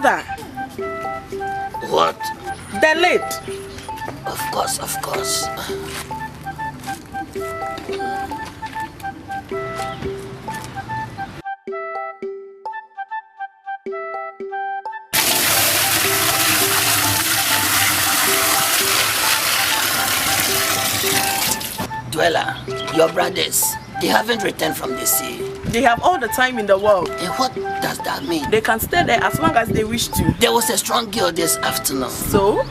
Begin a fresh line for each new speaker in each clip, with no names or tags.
father.
What?
The late.
Of course. Dweller, your brothers, they haven't returned from the sea.
They have all the time in the world.
And what does that mean?
They can stay there as long as they wish to.
There was a strong girl this afternoon.
So?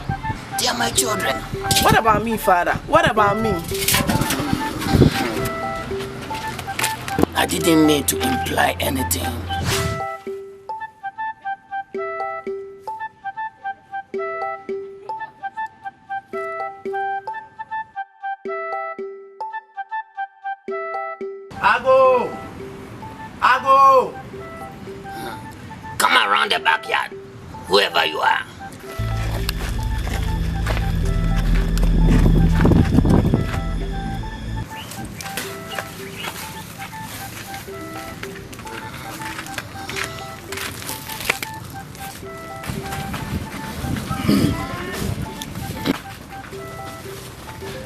They are my children.
What about me, father? What about me?
I didn't mean to imply anything.
Ago!
Come around the backyard, whoever you are.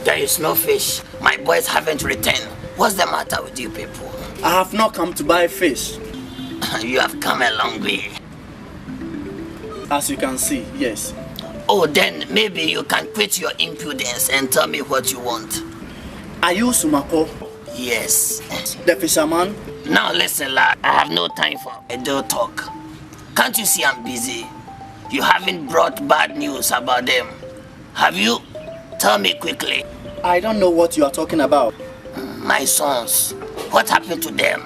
There is no fish. My boys haven't returned. What's the matter with you people?
I have not come to buy fish.
You have come a long way.
As you can see, yes.
Oh, then maybe you can quit your impudence and tell me what you want.
Are you Sumako?
Yes.
The fisherman?
Now listen, lad. I have no time for idle talk. Can't you see I'm busy? You haven't brought bad news about them. Have you? Tell me quickly.
I don't know what you are talking about.
My sons, what happened to them?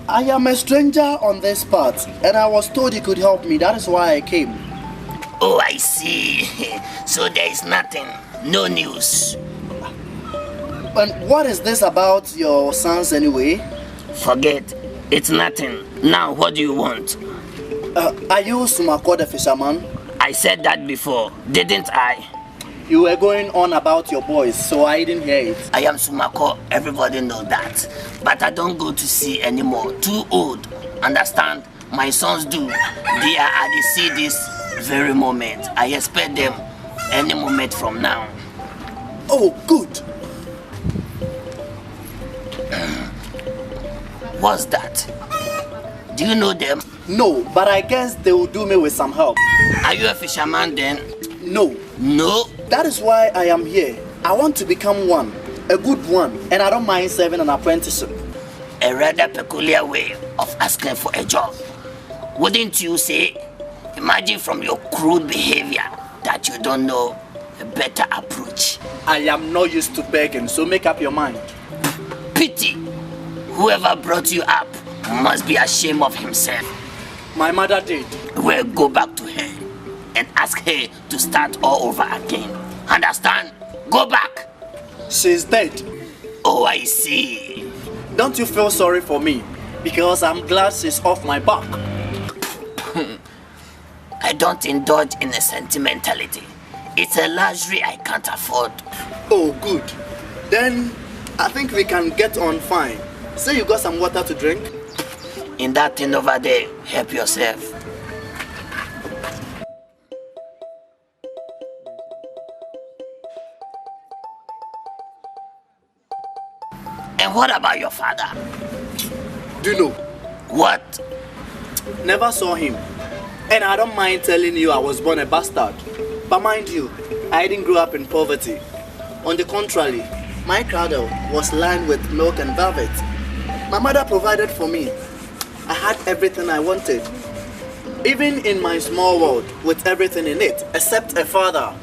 I am a stranger on this part, and I was told you could help me. That is why I came.
Oh, I see. So there is nothing. No news.
And what is this about your sons anyway?
Forget. It's nothing. Now, what do you want?
Are you Sumako the fisherman?
I said that before, didn't I?
You were going on about your boys, so I didn't hear it.
I am Sumako, everybody knows that. But I don't go to sea anymore, too old. Understand? My sons do. They are at the sea this very moment. I expect them any moment from now.
Oh, good.
What's that? Do you know them?
No, but I guess they will do me with some help.
Are you a fisherman then?
No.
No?
That is why I am here. I want to become one, a good one, and I don't mind serving an apprenticeship.
A rather peculiar way of asking for a job. Wouldn't you say? Imagine from your crude behavior that you don't know a better approach.
I am not used to begging, so make up your mind.
Pity. Whoever brought you up must be ashamed of himself.
My mother did.
Well, go back to her and ask her to start all over again. Understand? Go back.
She's dead.
Oh, I see.
Don't you feel sorry for me? Because I'm glad she's off my back.
I don't indulge in a sentimentality. It's a luxury I can't afford.
Oh, good. Then I think we can get on fine. Say you got some water to drink?
In that thing over there, help yourself. And what about your father?
Do you know?
What?
Never saw him. And I don't mind telling you I was born a bastard. But mind you, I didn't grow up in poverty. On the contrary, my cradle was lined with milk and velvet. My mother provided for me. I had everything I wanted. Even in my small world, with everything in it, except a father.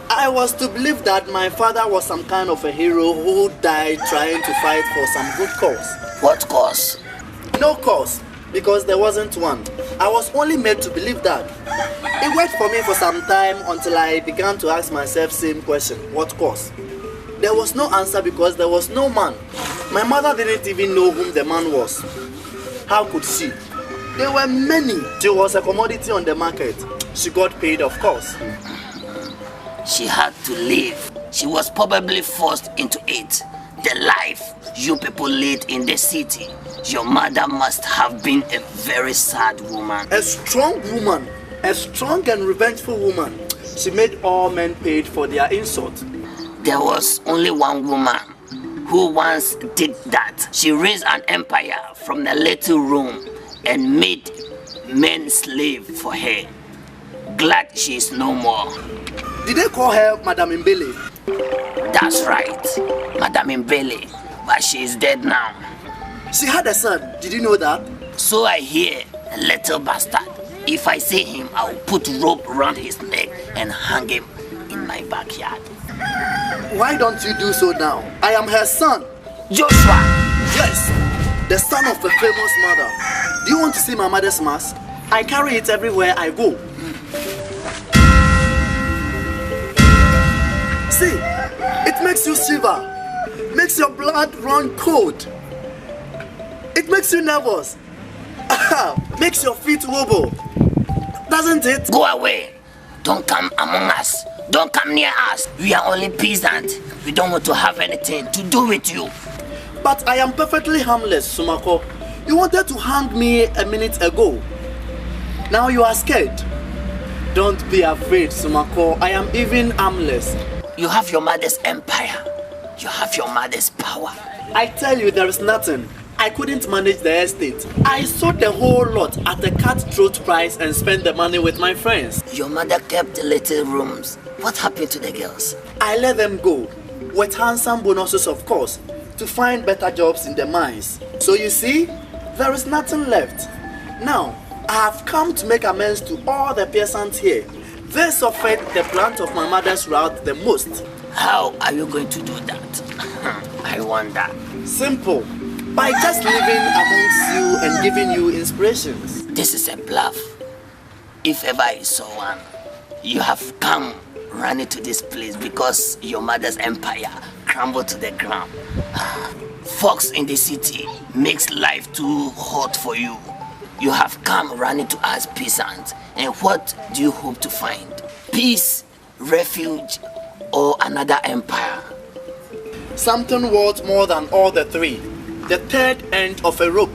I was to believe that my father was some kind of a hero who died trying to fight for some good cause.
What cause?
No cause, because there wasn't one. I was only made to believe that. It worked for me for some time until I began to ask myself the same question, what cause? There was no answer because there was no man. My mother didn't even know whom the man was. How could she? There were many. She was a commodity on the market. She got paid, of course.
She had to leave. She was probably forced into it. the life you people lead in the city, your mother must have been a very sad woman.
A strong woman, a strong and revengeful woman. She made all men paid for their insult.
There was only one woman who once did that. She raised an empire from the little room and made men slave for her. Glad she is no more.
Did they call her Madame Umbele?
That's right, Madame Umbele, but she is dead now.
She had a son, did you know that?
So I hear, a little bastard. If I see him, I'll put rope around his neck and hang him in my backyard.
Why don't you do so now? I am her son.
Joshua!
Yes, the son of a famous mother. Do you want to see my mother's mask? I carry it everywhere I go. See, it makes you shiver, makes your blood run cold. It makes you nervous, makes your feet wobble, doesn't it?
Go away. Don't come among us. Don't come near us. We are only peasants. We don't want to have anything to do with you.
But I am perfectly harmless, Sumako. You wanted to hang me a minute ago. Now you are scared. Don't be afraid, Sumako. I am even harmless.
You have your mother's empire. You have your mother's power.
I tell you, there is nothing. I couldn't manage the estate. I sold the whole lot at a cutthroat price and spent the money with my friends.
Your mother kept the little rooms. What happened to the girls?
I let them go, with handsome bonuses of course, to find better jobs in the mines. So you see, there is nothing left. Now, I have come to make amends to all the peasants here. They suffered the plant of my mother's route the most.
How are you going to do that? I wonder.
Simple. By just living amongst you and giving you inspirations.
This is a bluff. If ever I saw one, you have come running to this place because your mother's empire crumbled to the ground. Fox in the city makes life too hot for you. You have come running to us peasants, and what do you hope to find? Peace, refuge, or another empire?
Something worth more than all the three. The third end of a rope.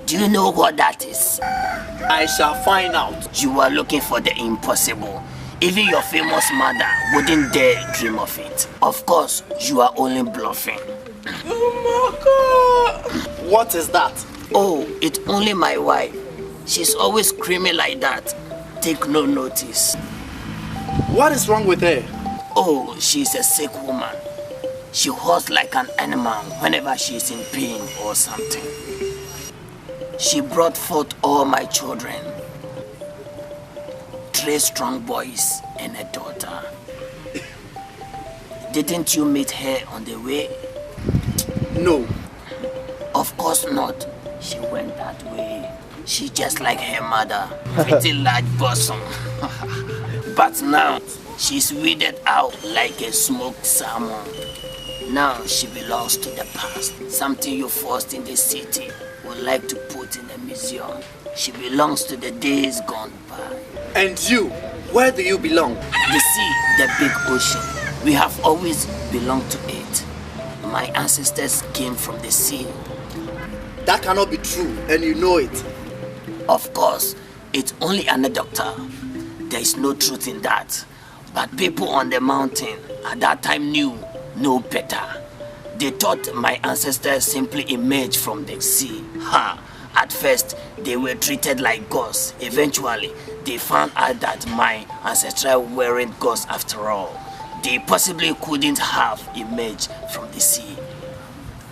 Do you know what that is?
I shall find out.
You are looking for the impossible. Even your famous mother wouldn't dare dream of it. Of course, you are only bluffing.
Oh my God!
What is that?
Oh, it's only my wife. She's always screaming like that. Take no notice.
What is wrong with her?
Oh, she's a sick woman. She howls like an animal whenever she's in pain or something. She brought forth all my children. 3 strong boys and a daughter. Didn't you meet her on the way?
No.
Of course not. She went that way. She just like her mother. Pretty large bosom. But now, she's weeded out like a smoked salmon. Now she belongs to the past. Something you forced in the city would like to put in a museum. She belongs to the days gone by.
And you, where do you belong?
The sea, the big ocean. We have always belonged to it. My ancestors came from the sea.
That cannot be true, and you know it.
Of course, it's only an doctor. There is no truth in that. But people on the mountain at that time knew no better. They thought my ancestors simply emerged from the sea. At first, they were treated like gods. Eventually, they found out that my ancestors weren't gods after all. They possibly couldn't have emerged from the sea.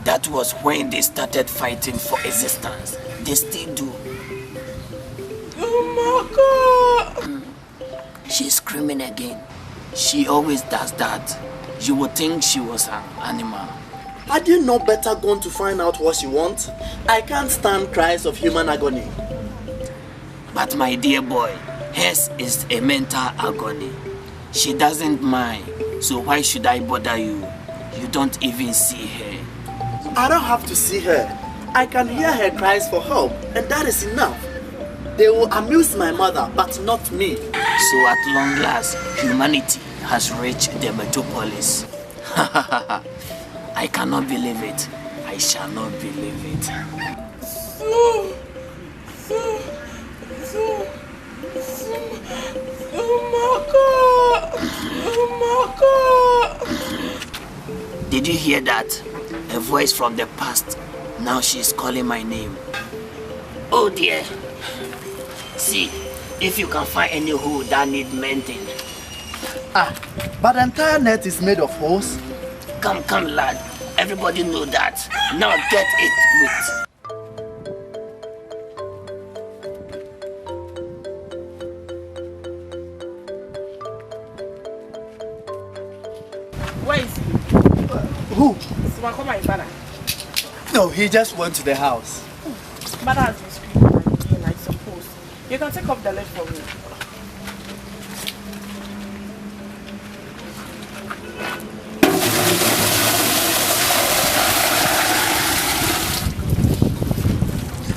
That was when they started fighting for existence. They still do.
Oh my God!
She's screaming again. She always does that. You would think she was an animal.
Had you not better gone to find out what she wants? I can't stand cries of human agony.
But my dear boy, hers is a mental agony. She doesn't mind, so why should I bother you? You don't even see her.
I don't have to see her. I can hear her cries for help, and that is enough. They will amuse my mother, but not me.
So at long last, humanity has reached the metropolis. I cannot believe it. I shall not believe it. Did you hear that? A voice from the past. Now she's calling my name. Oh dear. See, if you can find any hole that need mending.
But the entire net is made of holes.
Come, lad. Everybody know that. Now get it with.
Where is he?
Who?
Smako, my father.
No, he just went to the house.
Mother has been screaming my name, I suppose. You can take off the lid for me.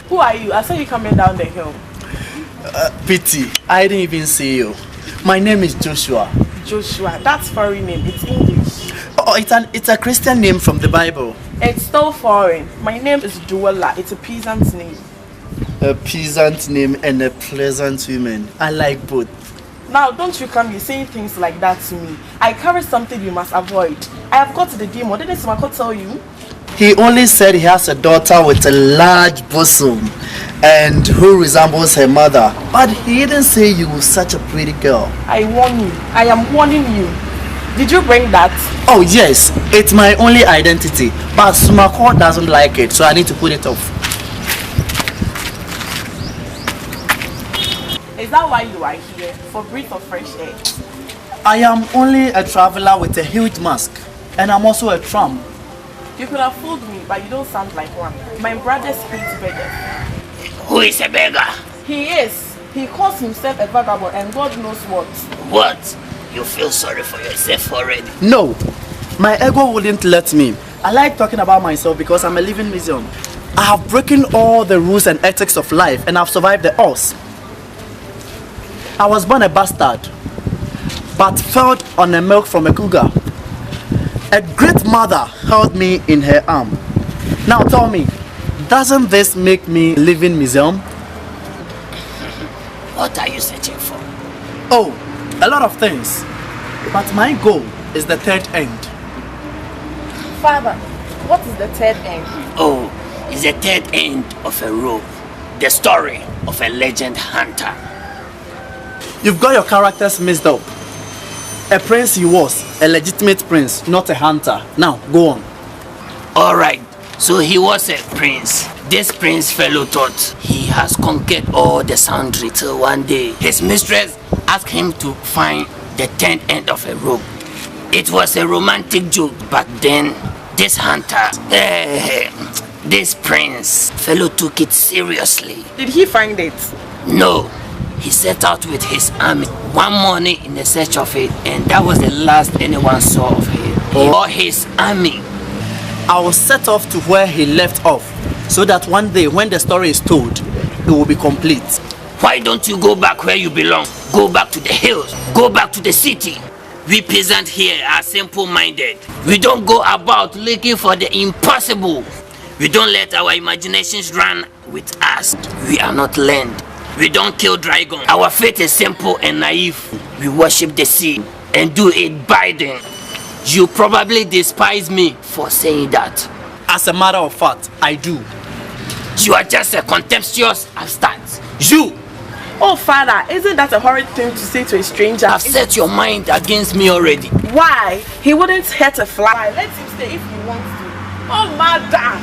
Who are you? I saw you coming down the hill.
Pity, I didn't even see you. My name is Joshua.
Joshua, that's foreign name. It's English.
Oh, it's a Christian name from the Bible.
It's still foreign. My name is Duella. It's a peasant name.
A peasant name and a pleasant woman. I like both.
Now, don't you come here saying things like that to me. I carry something you must avoid. I have got the demon. Didn't Smako tell you?
He only said he has a daughter with a large bosom and who resembles her mother. But he didn't say you were such a pretty girl.
I warn you. I am warning you. Did you bring that?
Oh yes, it's my only identity. But Smako doesn't like it, so I need to put it off.
Is that why you are here? For breath of fresh air?
I am only a traveler with a huge mask. And I'm also a tramp.
You could have fooled me, but you don't sound like one. My brother hates beggars.
Who is a beggar?
He is. He calls himself a vagabond and God knows what.
What? You feel sorry for yourself already?
No, my ego wouldn't let me. I like talking about myself because I'm a living museum. I have broken all the rules and ethics of life and I've survived the odds. I was born a bastard, but fed on the milk from a cougar. A great mother held me in her arm. Now tell me, doesn't this make me a living museum?
What are you searching for?
Oh, a lot of things. But my goal is the third end.
Father, what is the third end?
Oh, it's the third end of a rope. The story of a legend hunter.
You've got your characters mixed up. A prince he was, a legitimate prince, not a hunter. Now, go on.
Alright, so he was a prince. This prince fellow thought he has conquered all the Soundry till one day his mistress asked him to find the 10th end of a rope. It was a romantic joke, but then this hunter, this prince fellow took it seriously.
Did he find it?
No, he set out with his army one morning in the search of it, and that was the last anyone saw of him or his army.
I will set off to where he left off, so that one day when the story is told, it will be complete.
Why don't you go back where you belong? Go back to the hills, go back to the city. We peasants here are simple-minded. We don't go about looking for the impossible. We don't let our imaginations run with us. We are not learned. We don't kill dragons. Our faith is simple and naive. We worship the sea and do it biding. You probably despise me for saying that.
As a matter of fact, I do.
You are just a contemptuous upstart. You!
Oh, Father, isn't that a horrid thing to say to a stranger?
Have set your mind against me already.
Why? He wouldn't hurt a fly. Let him stay if he wants to. Oh, Mother!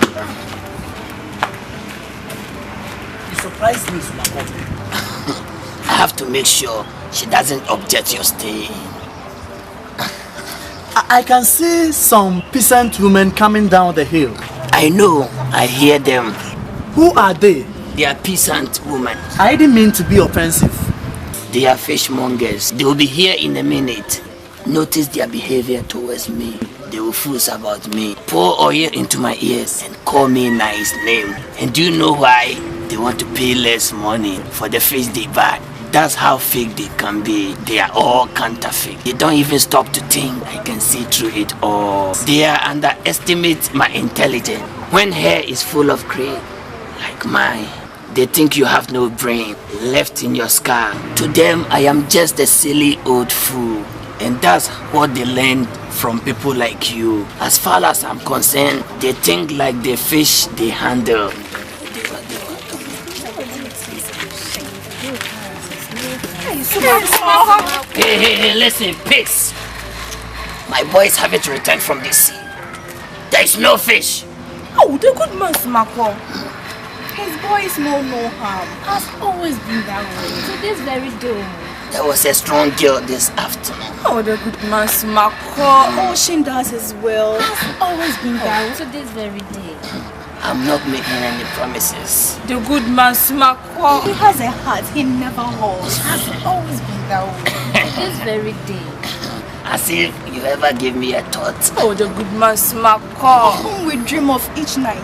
You surprised me, Smako.
I have to make sure she doesn't object your stay.
I can see some peasant women coming down the hill.
I know, I hear them.
Who are they?
They are peasant women.
I didn't mean to be offensive.
They are fishmongers. They will be here in a minute. Notice their behavior towards me. They will fuss about me, pour oil into my ears and call me a nice name. And do you know why? They want to pay less money for the fish they buy. That's how fake they can be. They are all counterfeit. They don't even stop to think I can see through it all. They underestimate my intelligence. When hair is full of gray, like mine, they think you have no brain left in your skull. To them, I am just a silly old fool. And that's what they learned from people like you. As far as I'm concerned, they think like the fish they handle. Hey, listen, pigs. My boys haven't returned from the sea. There is no fish.
Oh, the good man Smako. His boys know no harm.
Has always been that way. To this very day.
There was a strong girl this afternoon.
Oh, the good man Smako. Ocean does his will.
Has always been that way. To this very day.
I'm not making any promises.
The good man Smako.
He has a heart he never holds. Has always been that way. To this very day.
As if you ever gave me a thought.
Oh, the good man Smako.
Whom we dream of each night.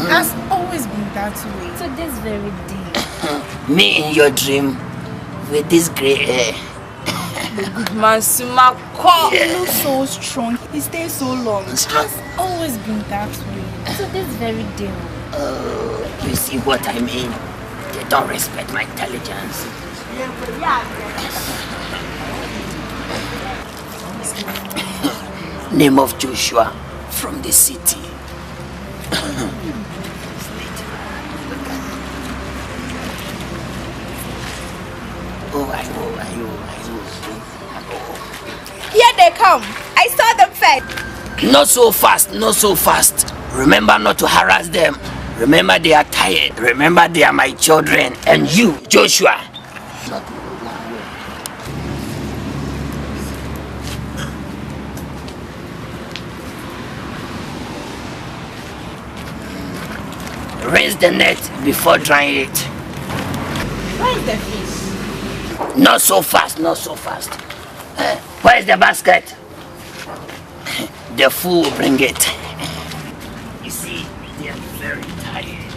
Has always been that way. To this very day.
Me in your dream with this grey hair.
The good man Smako.
He looks so strong. He stays so long.
Strong.
Has always been that way. To this very day.
Oh, you see what I mean? They don't respect my intelligence. Name of Joshua from the city. Oh, I know.
Here they come. I saw them fed.
Not so fast, not so fast. Remember not to harass them. Remember they are tired. Remember they are my children. And you, Joshua. Rinse the net before drying it.
Where is the fish?
Not so fast, not so fast. Where is the basket? The fool will bring it. You see, they are very tired.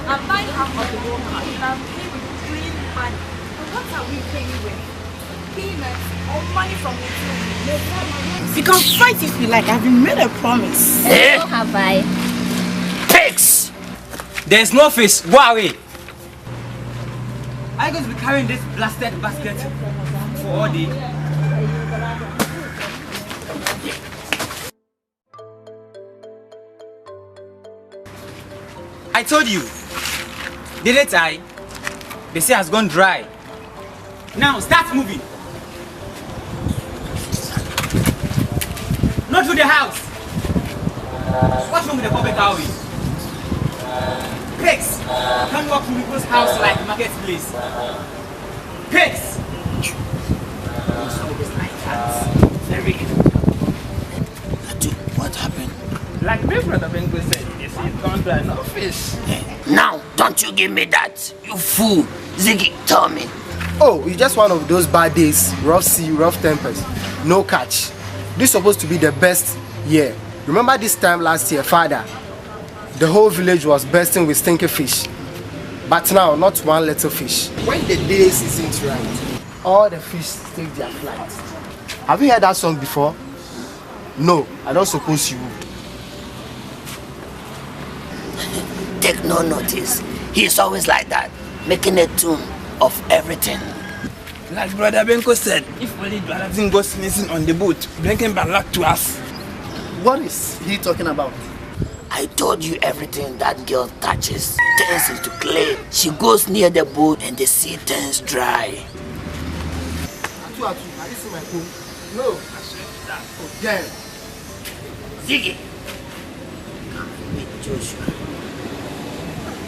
I'm buying half of the workout and I'm paying with clean money. What are we paying with? Peanuts or money from the food?
You can fight if you like. I've been made a promise.
Eh?
So have I.
Pigs!
There's no fish. Go away. I'm going to be carrying this blasted basket for all day. I told you. Didn't I? The sea has gone dry. Now start moving. Not to the house. What's wrong with the public highway? Pigs! Can't walk to people's house like a marketplace. Pigs!
Very good. What happened?
Like my brother Bengo said, you see, it's gone dry, no fish.
Now, don't you give me that, you fool. Ziggy, tell me.
Oh, it's just one of those bad days. Rough sea, rough tempers. No catch. This is supposed to be the best year. Remember this time last year, Father? The whole village was bursting with stinky fish. But now, not one little fish. When the days isn't right, all the fish take their flight. Have you heard that song before? No, I don't suppose you would.
Take no notice. He's always like that, making a tune of everything.
Like Brother Benko said, if only Brother didn't go sneezing on the boat, bringing bad luck to us.
What is he talking about?
I told you everything that girl touches turns into clay. She goes near the boat and the sea turns dry.
Have you seen my phone? No. Oh, damn.
Ziggy, come meet Joshua.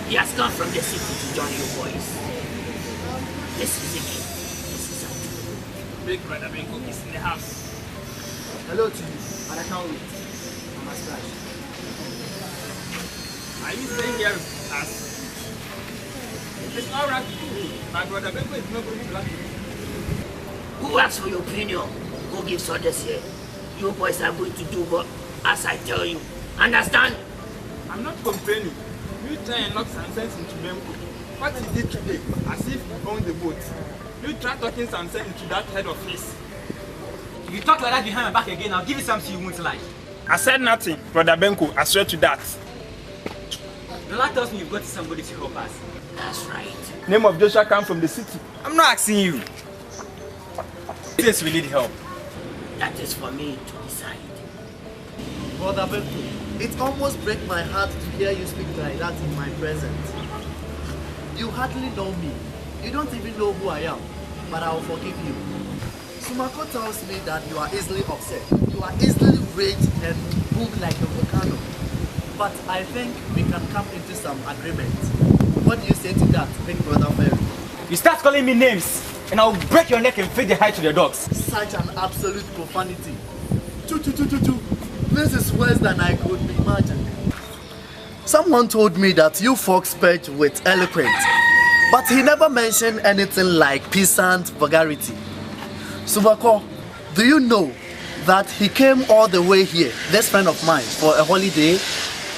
He has come from the city to join you boys. This is Ziggy. This is Atu.
Big Brother Benko is in the house.
Hello to you, and I can't wait. I'm a splash.
Are you staying here with us? It's all right with me. My Brother Benko is not going to like you.
Who asks for your opinion? Who gives orders here? You boys are going to do what as I tell you. Understand?
I'm not complaining. You
You try and knock some sense into Benko. What he did today, as if he owned the boat. You try talking some sense into that head of his.
If you talk like that behind my back again, I'll give you something you won't like.
I said nothing, Brother Benko. I swear to that.
Lola tells me you've got somebody to help us.
That's right.
Name of Joshua come from the city.
I'm not asking you. Yes, we need help.
That is for me to decide.
Brother Benko, it almost breaks my heart to hear you speak like that in my presence. You hardly know me. You don't even know who I am, but I will forgive you. Sumako tells me that you are easily upset. You are easily raged and moved like a volcano. But I think we can come into some agreement. What do you say to that, big brother Ferry?
You start calling me names, and I'll break your neck and feed the hide to the dogs.
Such an absolute profanity. This is worse than I could imagine. Someone told me that you folks spoke with eloquence, but he never mentioned anything like peasant vulgarity. Subako, do you know that he came all the way here, this friend of mine, for a holiday?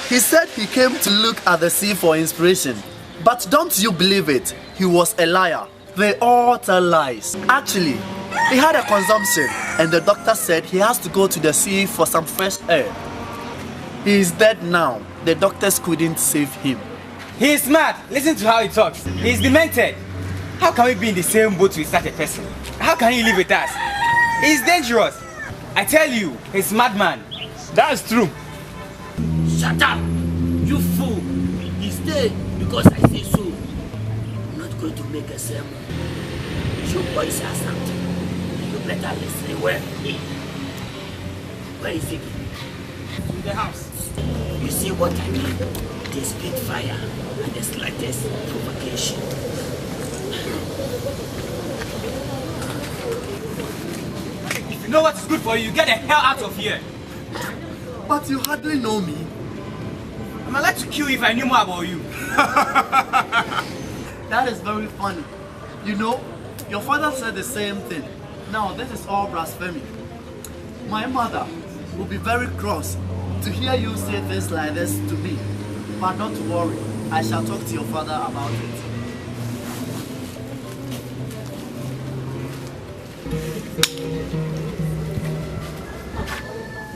He said he came to look at the sea for inspiration. But don't you believe it? He was a liar. They all tell lies. Actually, he had a consumption and the doctor said he has to go to the sea for some fresh air. He is dead now. The doctors couldn't save him.
He is mad. Listen to how he talks. He is demented. How can we be in the same boat with such a person? How can he live with us? He is dangerous. I tell you, he's madman.
That's true.
Shut up, you fool. He's dead because I say so. I'm not going to make a sermon. You boys are something. You better listen well. Where is he?
In the house.
You see what I mean? They spit fire and the slightest provocation.
If you know what is good for you, get the hell out of here.
But you hardly know me.
I'm allowed to kill you if I knew more about you.
That is very funny. You know, your father said the same thing. Now this is all blasphemy. My mother will be very cross to hear you say things like this to me. But not to worry, I shall talk to your father about it.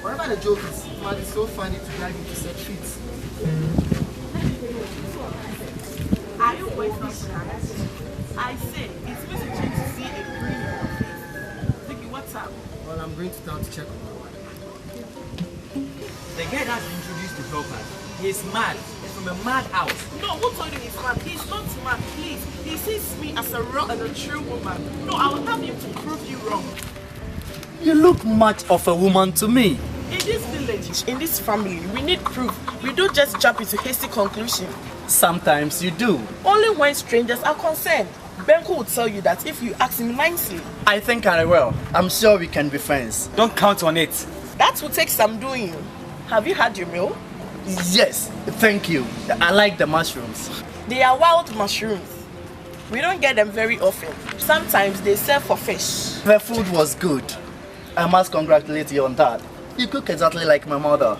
Whatever the joke is, man, it's so funny to drag into such feats.
Are you waiting for that? I say, it's supposed to change to see a green in your face. Vicky, what's up?
Well, I'm going to town to check on my wife.
The guy that's been introduced to help us, he's mad. He's from a mad house.
No, who told you he's mad? He's not mad, please. He sees me as a real and a true woman. No, I will have him to prove you wrong.
You look much of a woman to me.
In this village, in this family, we need proof. We don't just jump into hasty conclusions.
Sometimes you do.
Only when strangers are concerned. Benko will tell you that if you ask him nicely.
I think I will. I'm sure we can be friends.
Don't count on it.
That will take some doing. Have you had your meal?
Yes, thank you. I like the mushrooms.
They are wild mushrooms. We don't get them very often. Sometimes they serve for fish.
The food was good. I must congratulate you on that. You cook exactly like my mother.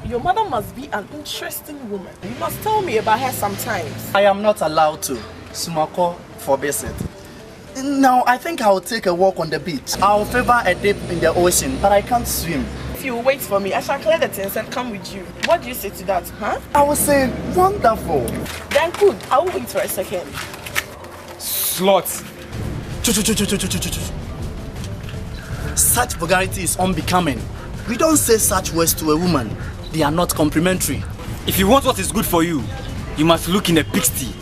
Your mother must be an interesting woman. You must tell me about her sometimes.
I am not allowed to. Sumako forbids it. Now, I think I will take a walk on the beach. I will favor a dip in the ocean, but I can't swim.
If you wait for me, I shall clear the things and come with you. What do you say to that, huh?
I will say, wonderful.
Then good. I will wait for a second.
Slots.
Such vulgarity is unbecoming. We don't say such words to a woman. They are not complimentary.
If you want what is good for you, you must look in a pigsty.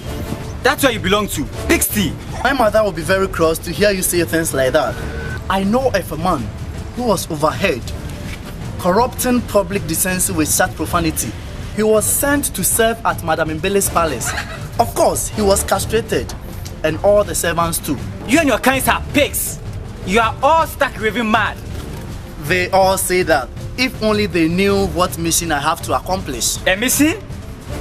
That's where you belong to. Pigsty.
My mother will be very cross to hear you say things like that. I know of a man who was overheard corrupting public decency with such profanity. He was sent to serve at Madame Umbele's palace. Of course, he was castrated, and all the servants too.
You and your kinds are pigs. You are all stark raving mad.
They all say that. If only they knew what mission I have to accomplish.
A mission?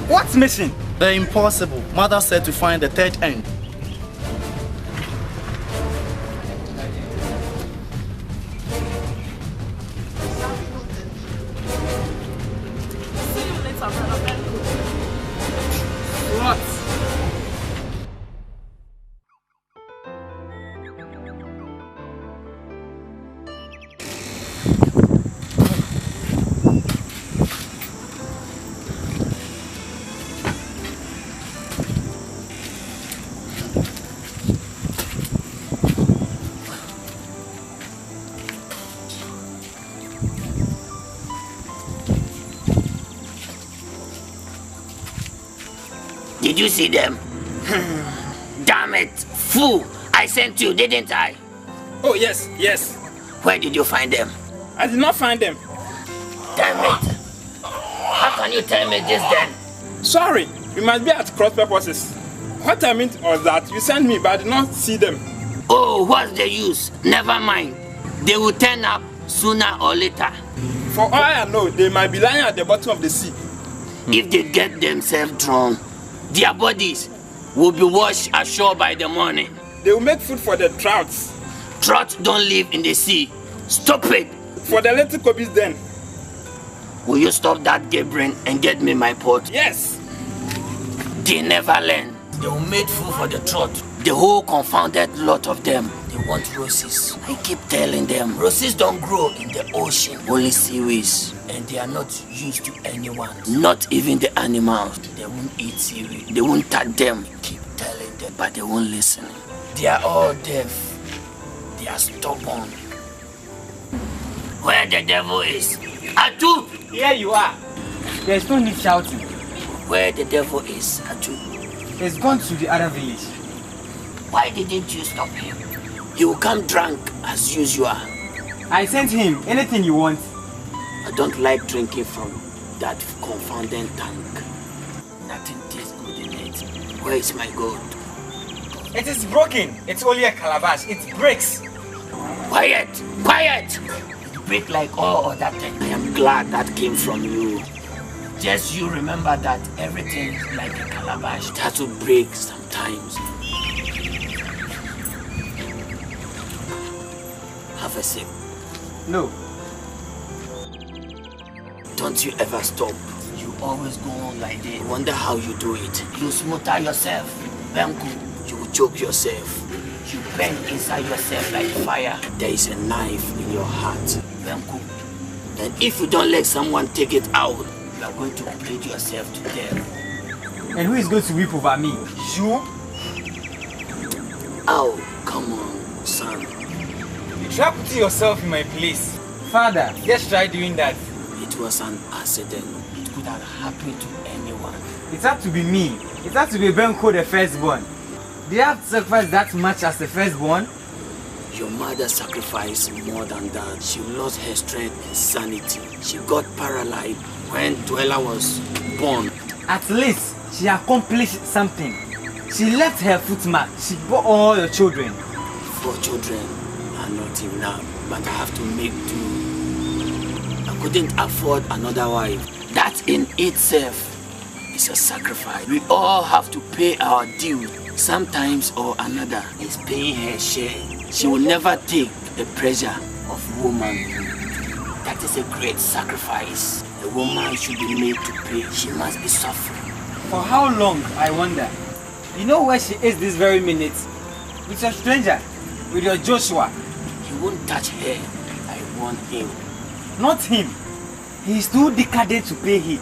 What mission?
The impossible. Mother said to find the third end.
See you later, brother Benko.
Did you see them? Damn it, fool! I sent you, didn't I?
Oh, yes, yes.
Where did you find them?
I did not find them.
Damn it! How can you tell me this then?
Sorry, we must be at cross purposes. What I meant was that you sent me, but I did not see them.
Oh, what's the use? Never mind. They will turn up sooner or later.
For all I know, they might be lying at the bottom of the sea.
If they get themselves drowned, their bodies will be washed ashore by the morning.
They will make food for the trouts.
Trouts don't live in the sea. Stop it!
For the little kobees then.
Will you stop that Gabriel and get me my pot?
Yes.
They never learn. They will make food for the trout. The whole confounded lot of them. They want roses. I keep telling them, roses don't grow in the ocean, only seaweeds. And they are not used to anyone. Not even the animals. They won't eat seaweed. They won't touch them. I keep telling them, but they won't listen. They are all deaf. They are stubborn. Where the devil is? Atu!
Here you are. There's no need shouting.
Where the devil is, Atu?
He's gone to the other village.
Why didn't you stop him? He will come drunk as usual.
I sent him anything you want.
I don't like drinking from that confounded tank. Nothing tastes good in it. Where is my gold?
It is broken. It's only a calabash. It breaks.
Quiet! Quiet! It breaks like all other things. I am glad that came from you. Just you remember that everything is like a calabash. It has to break sometimes. Have a sip.
No.
Don't you ever stop. You always go on like this. Wonder how you do it. You smother yourself. Benku, you will choke yourself. You burn inside yourself like fire. There is a knife in your heart. Benku. And if you don't let someone take it out, you are going to bleed yourself to death.
And who is going to weep over me? You?
Oh, come on, son.
You try putting yourself in my place. Father, just try doing that.
It was an accident. It could have happened to anyone.
It had to be me. It had to be Benko, the firstborn. Did I have to sacrifice that much as the firstborn?
Your mother sacrificed more than that. She lost her strength and sanity. She got paralyzed when Dwella was born.
At least she accomplished something. She left her footmark. She bore all your children.
4 children are not enough, but I have to make do. I couldn't afford another wife. That in itself is a sacrifice. We all have to pay our due. Sometimes or another is paying her share. She will never take the pressure of woman. That is a great sacrifice. A woman should be made to pay. She must be suffering.
For how long, I wonder? You know where she is this very minute? With a stranger, with your Joshua.
He won't touch her. I want him.
Not him. He is too decadent to pay heed.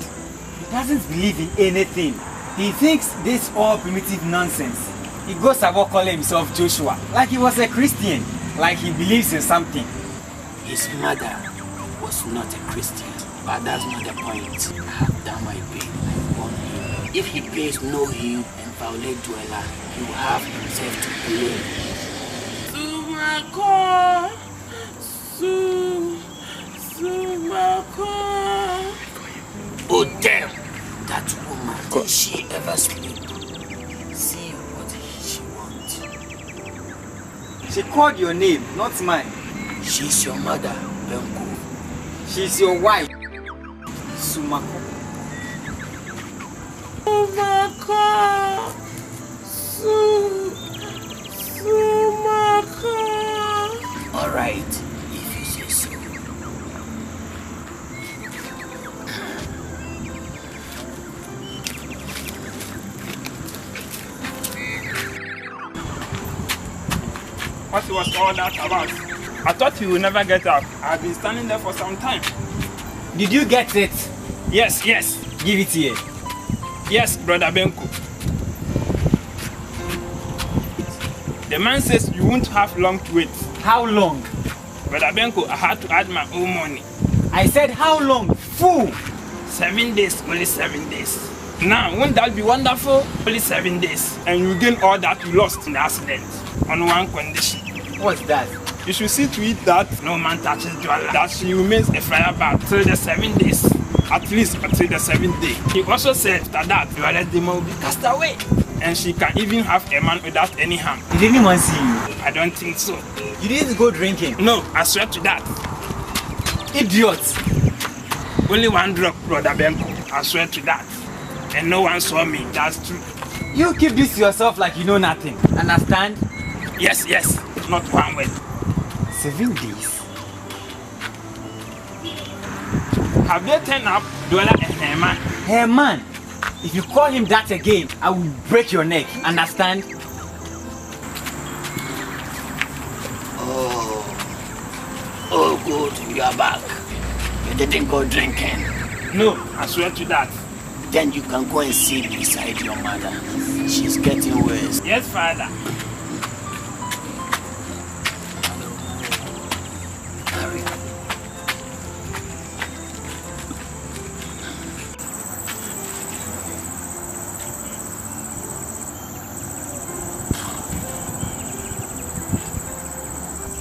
He doesn't believe in anything. He thinks this all primitive nonsense. He goes about calling himself Joshua, like he was a Christian, like he believes in something.
His mother was not a Christian, but that's not the point. I have done my bit. I want him. If he pays no heed and violate Dwella, he will have himself to blame. Oh damn! That woman, did she ever sleep? See what she wants.
She called your name, not mine.
She's your mother, Benko.
She's your wife, Sumako.
Alright, if you say so.
What was all that about? I thought he would never get up. I've been standing there for some time.
Did you get it?
Yes, yes.
Give it here.
Yes, Brother Benko. The man says you won't have long to wait.
How long?
Brother Benko, I had to add my own money.
I said how long? Fool!
7 days, only 7 days. Now, won't that be wonderful? Only 7 days, and you gain all that you lost in the accident on one condition.
What's that?
You should see to it that no man touches Joala, that she remains a firebat till the 7 days, at least until the 7th day. He also said that Joala's demon will be cast away, and she can even have a man without any harm.
Did anyone see you?
I don't think so.
You didn't go drinking?
No, I swear to that.
Idiot!
Only one drop, Brother Benko. I swear to that. And no one saw me, that's true.
You keep this to yourself like you know nothing. Understand?
Yes, not one word.
7 days.
Have they turned up Duela and her man?
Hey man, if you call him that again, I will break your neck. Understand?
Oh good, you are back. You didn't go drinking.
No, I swear to that.
Then you can go and sit beside your mother. She's getting worse.
Yes, Father.
Hurry.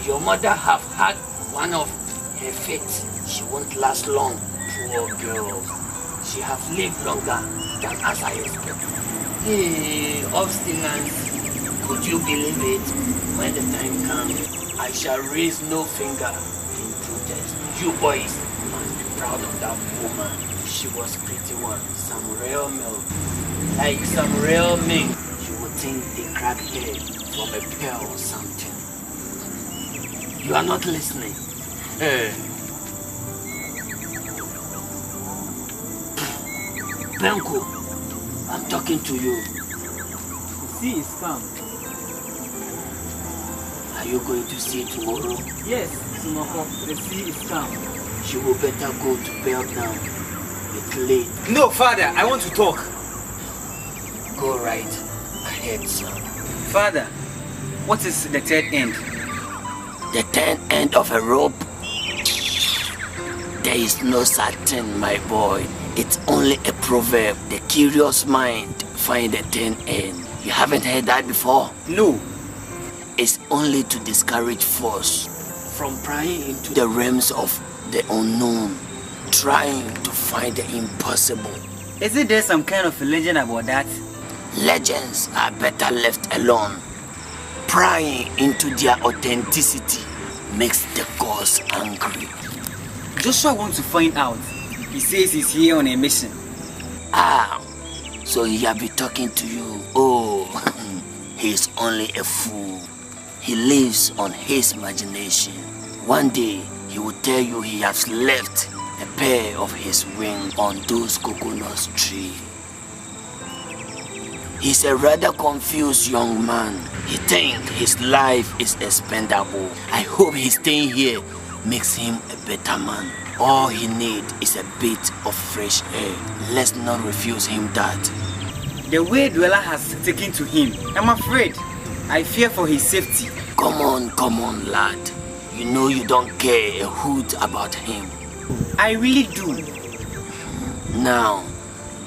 Your mother have had one of her fits. She won't last long, poor girl. She have lived longer than as I expected. Hey, obstinance. Could you believe it? When the time comes, I shall raise no finger in protest. You boys must be proud of that woman. She was pretty one, some real milk. Like some real milk. You would think they cracked her from a pearl or something. You are not listening. Benko, I'm talking to you.
The sea is calm.
Are you going to see tomorrow?
Yes, Sumoko, the sea is calm.
You will better go to bed now. It's late.
No, Father, I want to talk.
Go right ahead, son.
Father, what is the third end?
The third end of a rope? There is no certain, my boy. It's only a proverb. The curious mind find the third end. You haven't heard that before?
No.
It's only to discourage force from prying into the realms of the unknown, trying to find the impossible.
Isn't there some kind of a legend about that?
Legends are better left alone. Prying into their authenticity makes the gods angry.
Joshua wants to find out. He says he's here on a mission.
Ah, so he have been talking to you. Oh, he's only a fool. He lives on his imagination. One day, he will tell you he has left a pair of his wings on those coconut trees. He's a rather confused young man. He thinks his life is expendable. I hope his staying here makes him a better man. All he needs is a bit of fresh air. Let's not refuse him that.
The way Dwella has taken to him, I'm afraid. I fear for his safety.
Come on, lad. You know you don't care a hoot about him.
I really do.
Now,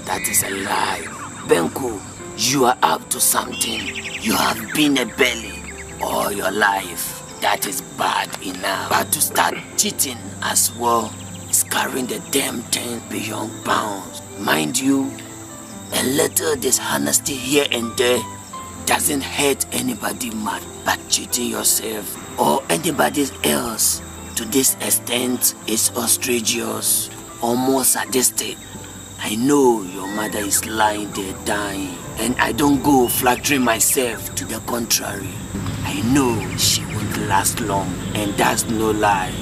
that is a lie. Benko, you are up to something. You have been a belly all your life. That is bad enough. But to start cheating as well is carrying the damn thing beyond bounds. Mind you, a little dishonesty here and there doesn't hurt anybody much. But cheating yourself or anybody else to this extent is outrageous, almost sadistic. I know your mother is lying there dying, and I don't go flattering myself to the contrary. I know she won't last long, and that's no lie.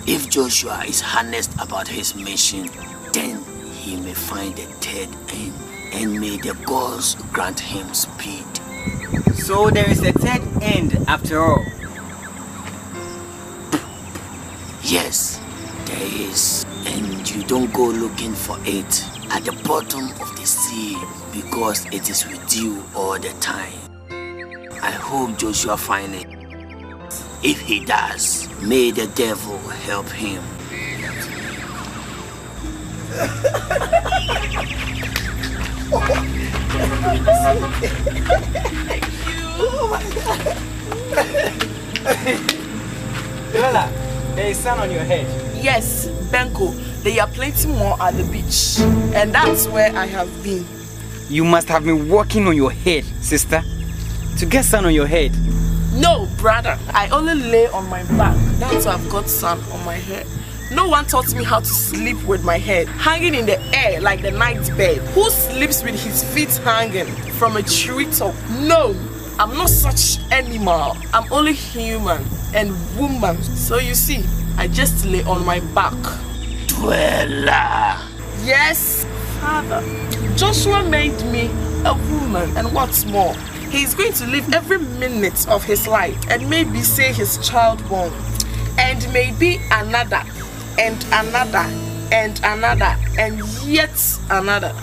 If Joshua is honest about his mission, then he may find the third end, and may the gods grant him speed.
So there is a third end after all.
Yes, there is, and you don't go looking for it. at the bottom of the sea because it is with you all the time. I hope Joshua finds it. If he does, may the devil help him.
Lola, there is sand on your head.
Yes, Benko, there are plenty more at the beach. And that's where I have been.
You must have been walking on your head, sister, to get sand on your head.
No, brother, I only lay on my back. That's why I've got sand on my head. No one taught me how to sleep with my head hanging in the air like the night bird. Who sleeps with his feet hanging from a tree top? No, I'm not such animal. I'm only human and woman. So you see, I just lay on my back.
Dweller.
Yes, Father. Joshua made me a woman, and what's more, he's going to live every minute of his life and maybe say his child born, and maybe another, and another, and another, and yet another.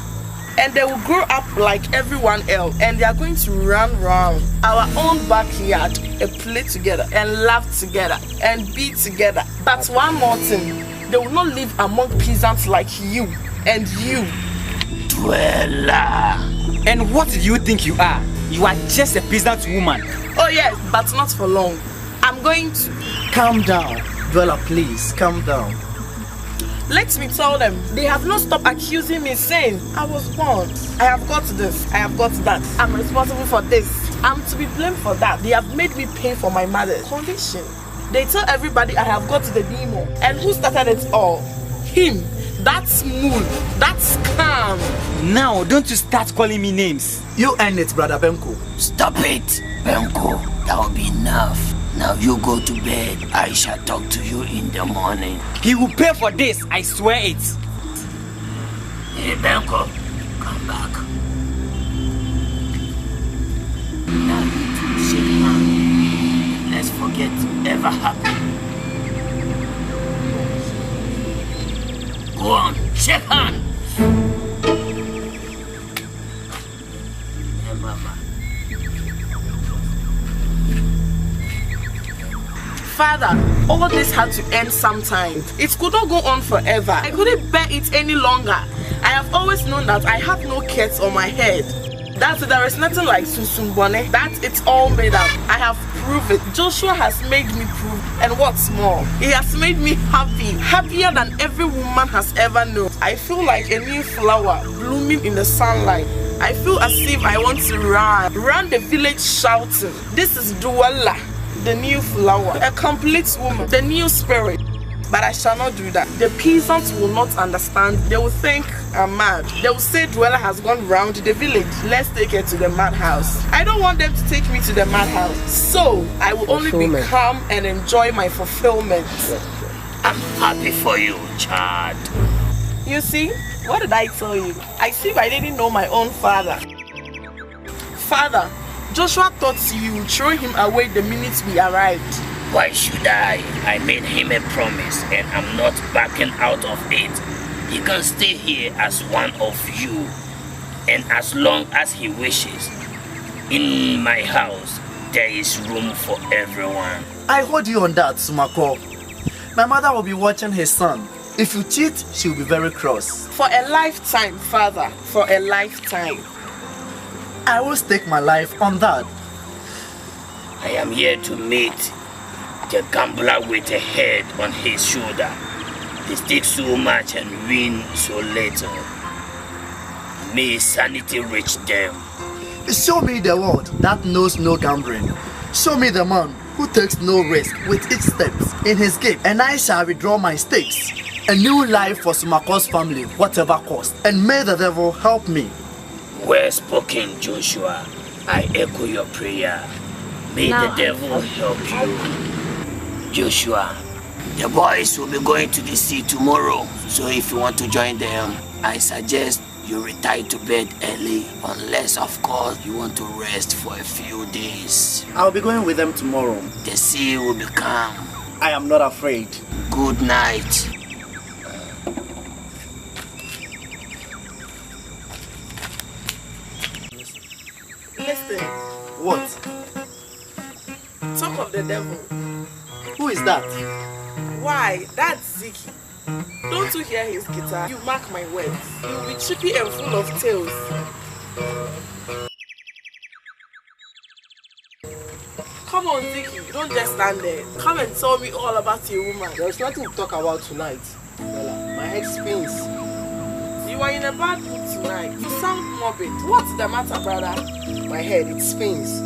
And they will grow up like everyone else, and they are going to run round our own backyard and play together and laugh together and be together. But one more thing, they will not live among peasants like you and you.
Dweller.
And what do you think you are? You are just a peasant woman.
Oh yes, but not for long. I'm going to...
Calm down. Dweller, please, calm down.
Let me tell them, they have not stopped accusing me saying, I was born. I have got this, I have got that. I'm responsible for this. I'm to be blamed for that. They have made me pay for my mother's condition. They tell everybody I have got the demon. And who started it all? Him. That's moon. That's calm.
Now, don't you start calling me names.
You earn it, brother Benko.
Stop it, Benko. That will be enough. Now you go to bed. I shall talk to you in the morning.
He will pay for this, I swear it.
Hey, Benko, come back. Now you two shake hands. Let's forget ever happened. Go on, shake hands. Hey, Mama.
Father, all this had to end sometime. It could not go on forever. I couldn't bear it any longer. I have always known that I have no curse on my head. That there is nothing like Susumbone. That it's all made up. I have proved it. Joshua has made me prove. And what's more, he has made me happy. Happier than every woman has ever known. I feel like a new flower blooming in the sunlight. I feel as if I want to run the village shouting, this is Duwala, the new flower, a complete woman, the new spirit. But I shall not do that. The peasants will not understand. They will think I'm mad. They will say Dweller has gone round the village. Let's take her to the madhouse. I don't want them to take me to the madhouse. So I will only be calm and enjoy my fulfillment.
I'm happy for you, child.
You see? What did I tell you? I see I didn't know my own father. Father, Joshua thought you would throw him away the minute we arrived.
Why should I? I made him a promise and I'm not backing out of it. He can stay here as one of you. And as long as he wishes. In my house, there is room for everyone.
I hold you on that, Sumako. My mother will be watching her son. If you cheat, she will be very cross.
For a lifetime, Father. For a lifetime.
I will stake my life on that.
I am here to meet the gambler with a head on his shoulder. He stakes so much and win so little. May sanity reach them.
Show me the world that knows no gambling. Show me the man who takes no risk with each step in his game, and I shall withdraw my stakes. A new life for Sumako's family, whatever cost. And may the devil help me.
Well spoken, Joshua. I echo your prayer. May the devil help you. Joshua, the boys will be going to the sea tomorrow. So if you want to join them, I suggest you retire to bed early. Unless, of course, you want to rest for a few days.
I'll be going with them tomorrow.
The sea will be calm.
I am not afraid.
Good night.
What?
Talk of the devil.
Who is that?
Why, that's Ziki. Don't you hear his guitar? You mark my words. You'll be chippy and full of tales. Come on, Ziki, don't just stand there. Come and tell me all about your woman.
There's nothing to talk about tonight. Bella, my head spins.
You are in a bad mood tonight. You sound morbid. What's the matter, brother?
My head, it spins.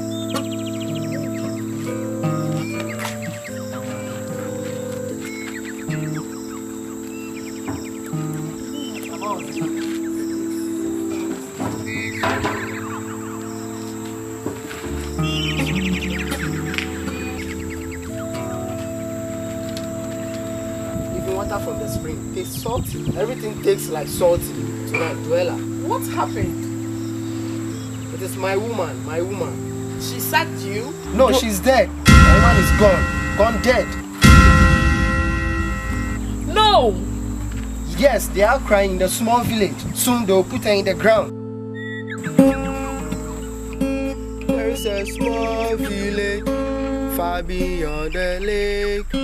From the spring, tastes salty. Everything tastes like salty tonight, Duella.
What happened?
It is my woman, my woman.
She sacked you?
No, she's dead. My woman is gone dead.
No!
Yes, they are crying in the small village. Soon they'll put her in the ground. There is a small village far beyond the lake.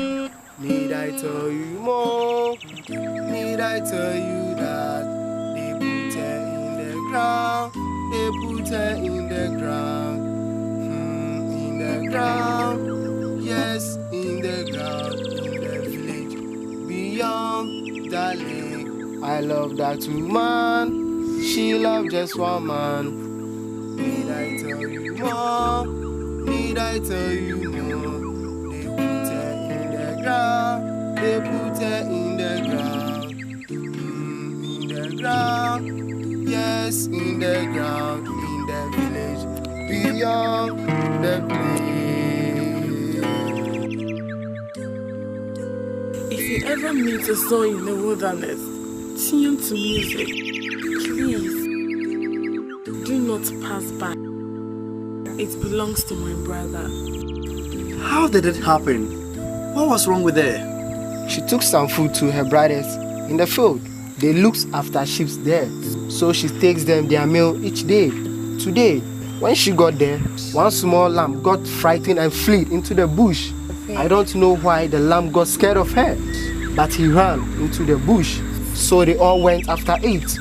Need I tell you more? Need I tell you that they put her in the ground? They put her in the ground. In the ground. Yes, in the ground. In the village beyond the lake. I love that woman. She loved just one man. Need I tell you more? Need I tell you more? They put her in the ground. In the ground. Yes, in the ground. In the village beyond the place.
If you ever meet a soul in the wilderness, tune to music. Please, do not pass by. It belongs to my brother.
How did it happen? What was wrong with her?
She took some food to her brothers in the field. They looked after sheep there, so she takes them their meal each day. Today, when she got there, one small lamb got frightened and fled into the bush. I don't know why the lamb got scared of her, but he ran into the bush, so they all went after it.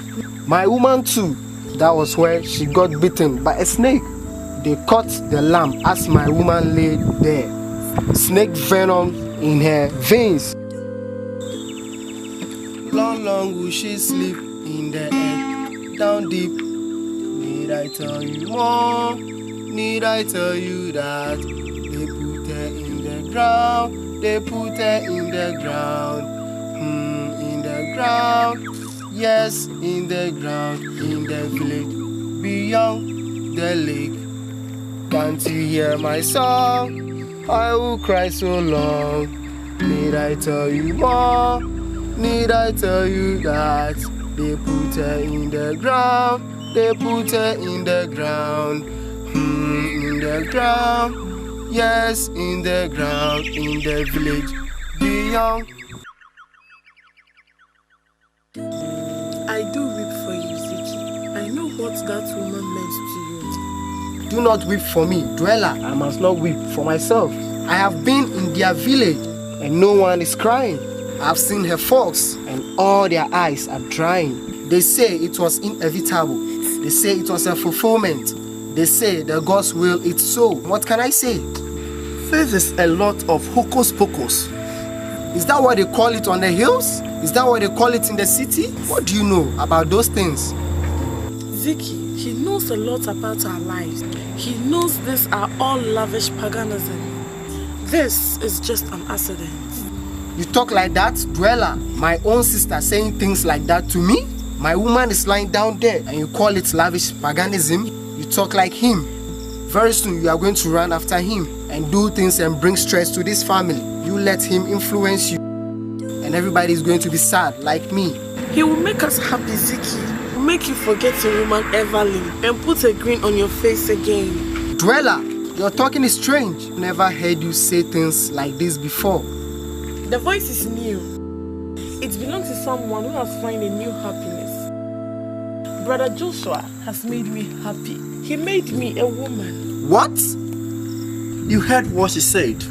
My woman too, that was where she got bitten by a snake. They caught the lamb as my woman lay there. Snake venom in her veins. Long will she sleep in the earth, down deep. Need I tell you more? Need I tell you that they put her in the ground? They put her in the ground. In the ground. Yes, in the ground. In the village beyond the lake. Can't you hear my song? I will cry so long. Need I tell you more? Need I tell you that they put her in the ground? They put her in the ground. In the ground. Yes, in the ground. In the village beyond.
I do weep for you, Ziki. I know what that woman meant to you.
Do not weep for me, Duella. I must not weep for myself. I have been in their village and no one is crying. I have seen her folks and all their eyes are drying. They say it was inevitable. They say it was a fulfillment. They say the God's will is so. What can I say?
This is a lot of hocus pocus.
Is that what they call it on the hills? Is that what they call it in the city? What do you know about those things?
Ziki, he knows a lot about our lives. He knows these are all lavish paganism. This is just an accident.
You talk like that, Duella, my own sister saying things like that to me? My woman is lying down there and you call it lavish paganism? You talk like him. Very soon you are going to run after him and do things and bring stress to this family. You let him influence you and everybody is going to be sad like me.
He will make us happy, Ziki. He will make you forget your woman Evelyn and put a grin on your face again.
Duella, your talking is strange. Never heard you say things like this before.
The voice is new. It belongs to someone who has found a new happiness. Brother Joshua has made me happy. He made me a woman.
What?
You heard what she said.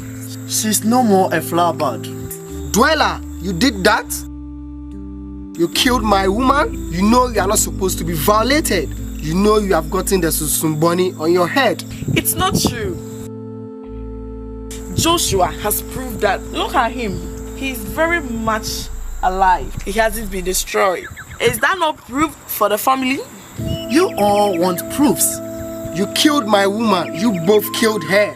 She's no more a flower bud.
Dweller, you did that? You killed my woman? You know you are not supposed to be violated. You know you have gotten the susumboni on your head.
It's not true. Joshua has proved that. Look at him. He's very much alive. He hasn't been destroyed. Is that not proof for the family?
You all want proofs.
You killed my woman. You both killed her.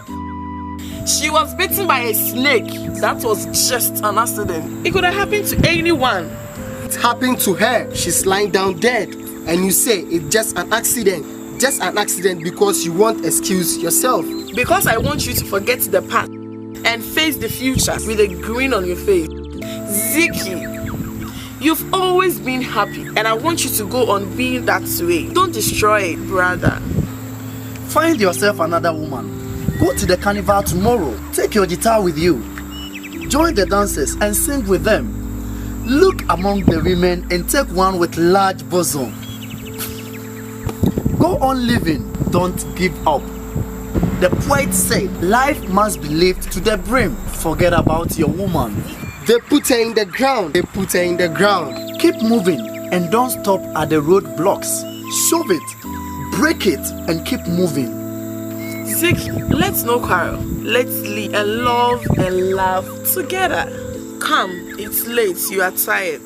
She was bitten by a snake. That was just an accident. It could have happened to anyone.
It happened to her. She's lying down dead. And you say it's just an accident. Just an accident because you won't excuse yourself.
Because I want you to forget the past and face the future with a grin on your face. Ziki, you've always been happy and I want you to go on being that way. Don't destroy it, brother.
Find yourself another woman. Go to the carnival tomorrow. Take your guitar with you. Join the dancers and sing with them. Look among the women and take one with large bosom. Go on living. Don't give up. The poet said, life must be lived to the brim. Forget about your woman.
They put her in the ground. They put her in the ground.
Keep moving and don't stop at the roadblocks. Shove it, break it, and keep moving.
Ziki, let's no quarrel. Let's live and love and laugh together. Come, it's late. You are tired.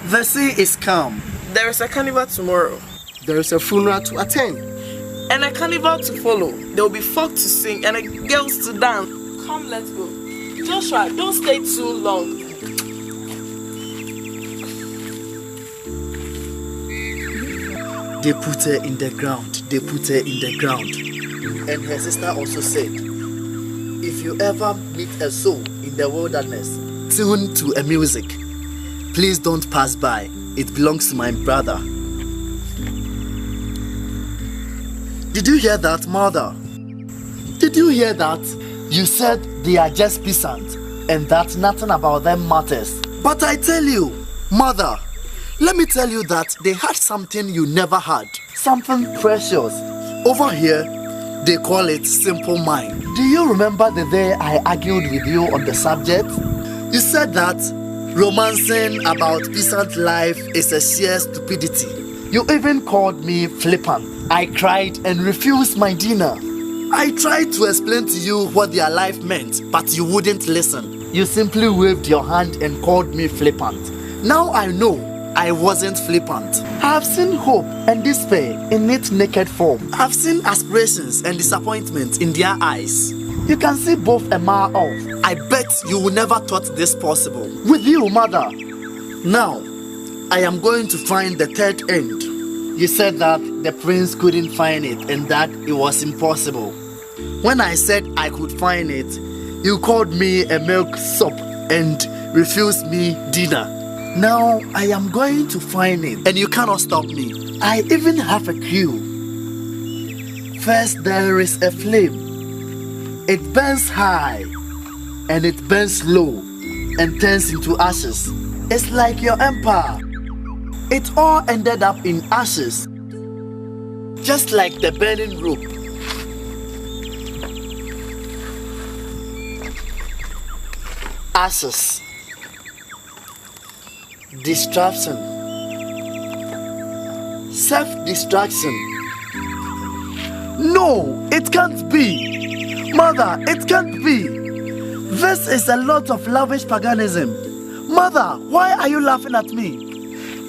The sea is calm.
There is a carnival tomorrow.
There is a funeral to attend.
And a carnival to follow. There will be folk to sing and girls to dance. Come, let's go. Joshua, don't stay too long.
They put her in the ground. They put her in the ground. And her sister also said, if you ever meet a soul in the wilderness, tuned to a music, please don't pass by. It belongs to my brother. Did you hear that, mother? Did you hear that? You said they are just peasants and that nothing about them matters. But I tell you, mother, let me tell you that they had something you never had. Something precious. Over here, they call it simple mind. Do you remember the day I argued with you on the subject? You said that romancing about peasant life is a sheer stupidity. You even called me flippant. I cried and refused my dinner. I tried to explain to you what their life meant, but you wouldn't listen. You simply waved your hand and called me flippant. Now I know I wasn't flippant. I have seen hope and despair in its naked form. I have seen aspirations and disappointment in their eyes. You can see both a mile off. I bet you will never thought this possible. With you, mother. Now, I am going to find the third end. You said that the prince couldn't find it and that it was impossible. When I said I could find it, you called me a milk sop and refused me dinner. Now I am going to find it and you cannot stop me. I even have a clue. First there is a flame. It burns high and it burns low and turns into ashes. It's like your empire. It all ended up in ashes. Just like the burning rope. Ashes. Distraction. Self-destruction. No, it can't be. Mother, it can't be. This is a lot of lavish paganism. Mother, why are you laughing at me?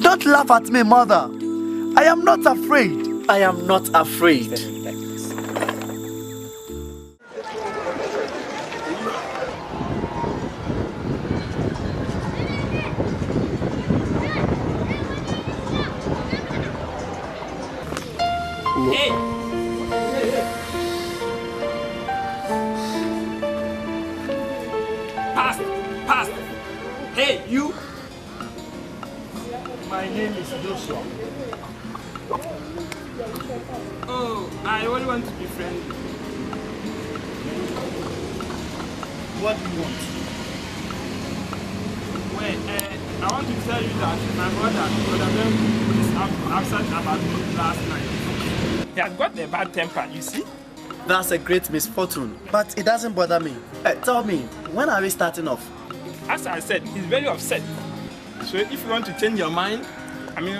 Don't laugh at me, mother. I am not afraid. I am not afraid.
Hey! Pass! Hey, you!
My name is Joshua.
Oh, I only want to be friendly.
What do you want?
Well, I want to tell you that my brother Ben, is upset about me last night. He has got a bad temper, you see?
That's a great misfortune, but it doesn't bother me. Tell me, when are we starting off?
As I said, he's very upset. So if you want to change your mind,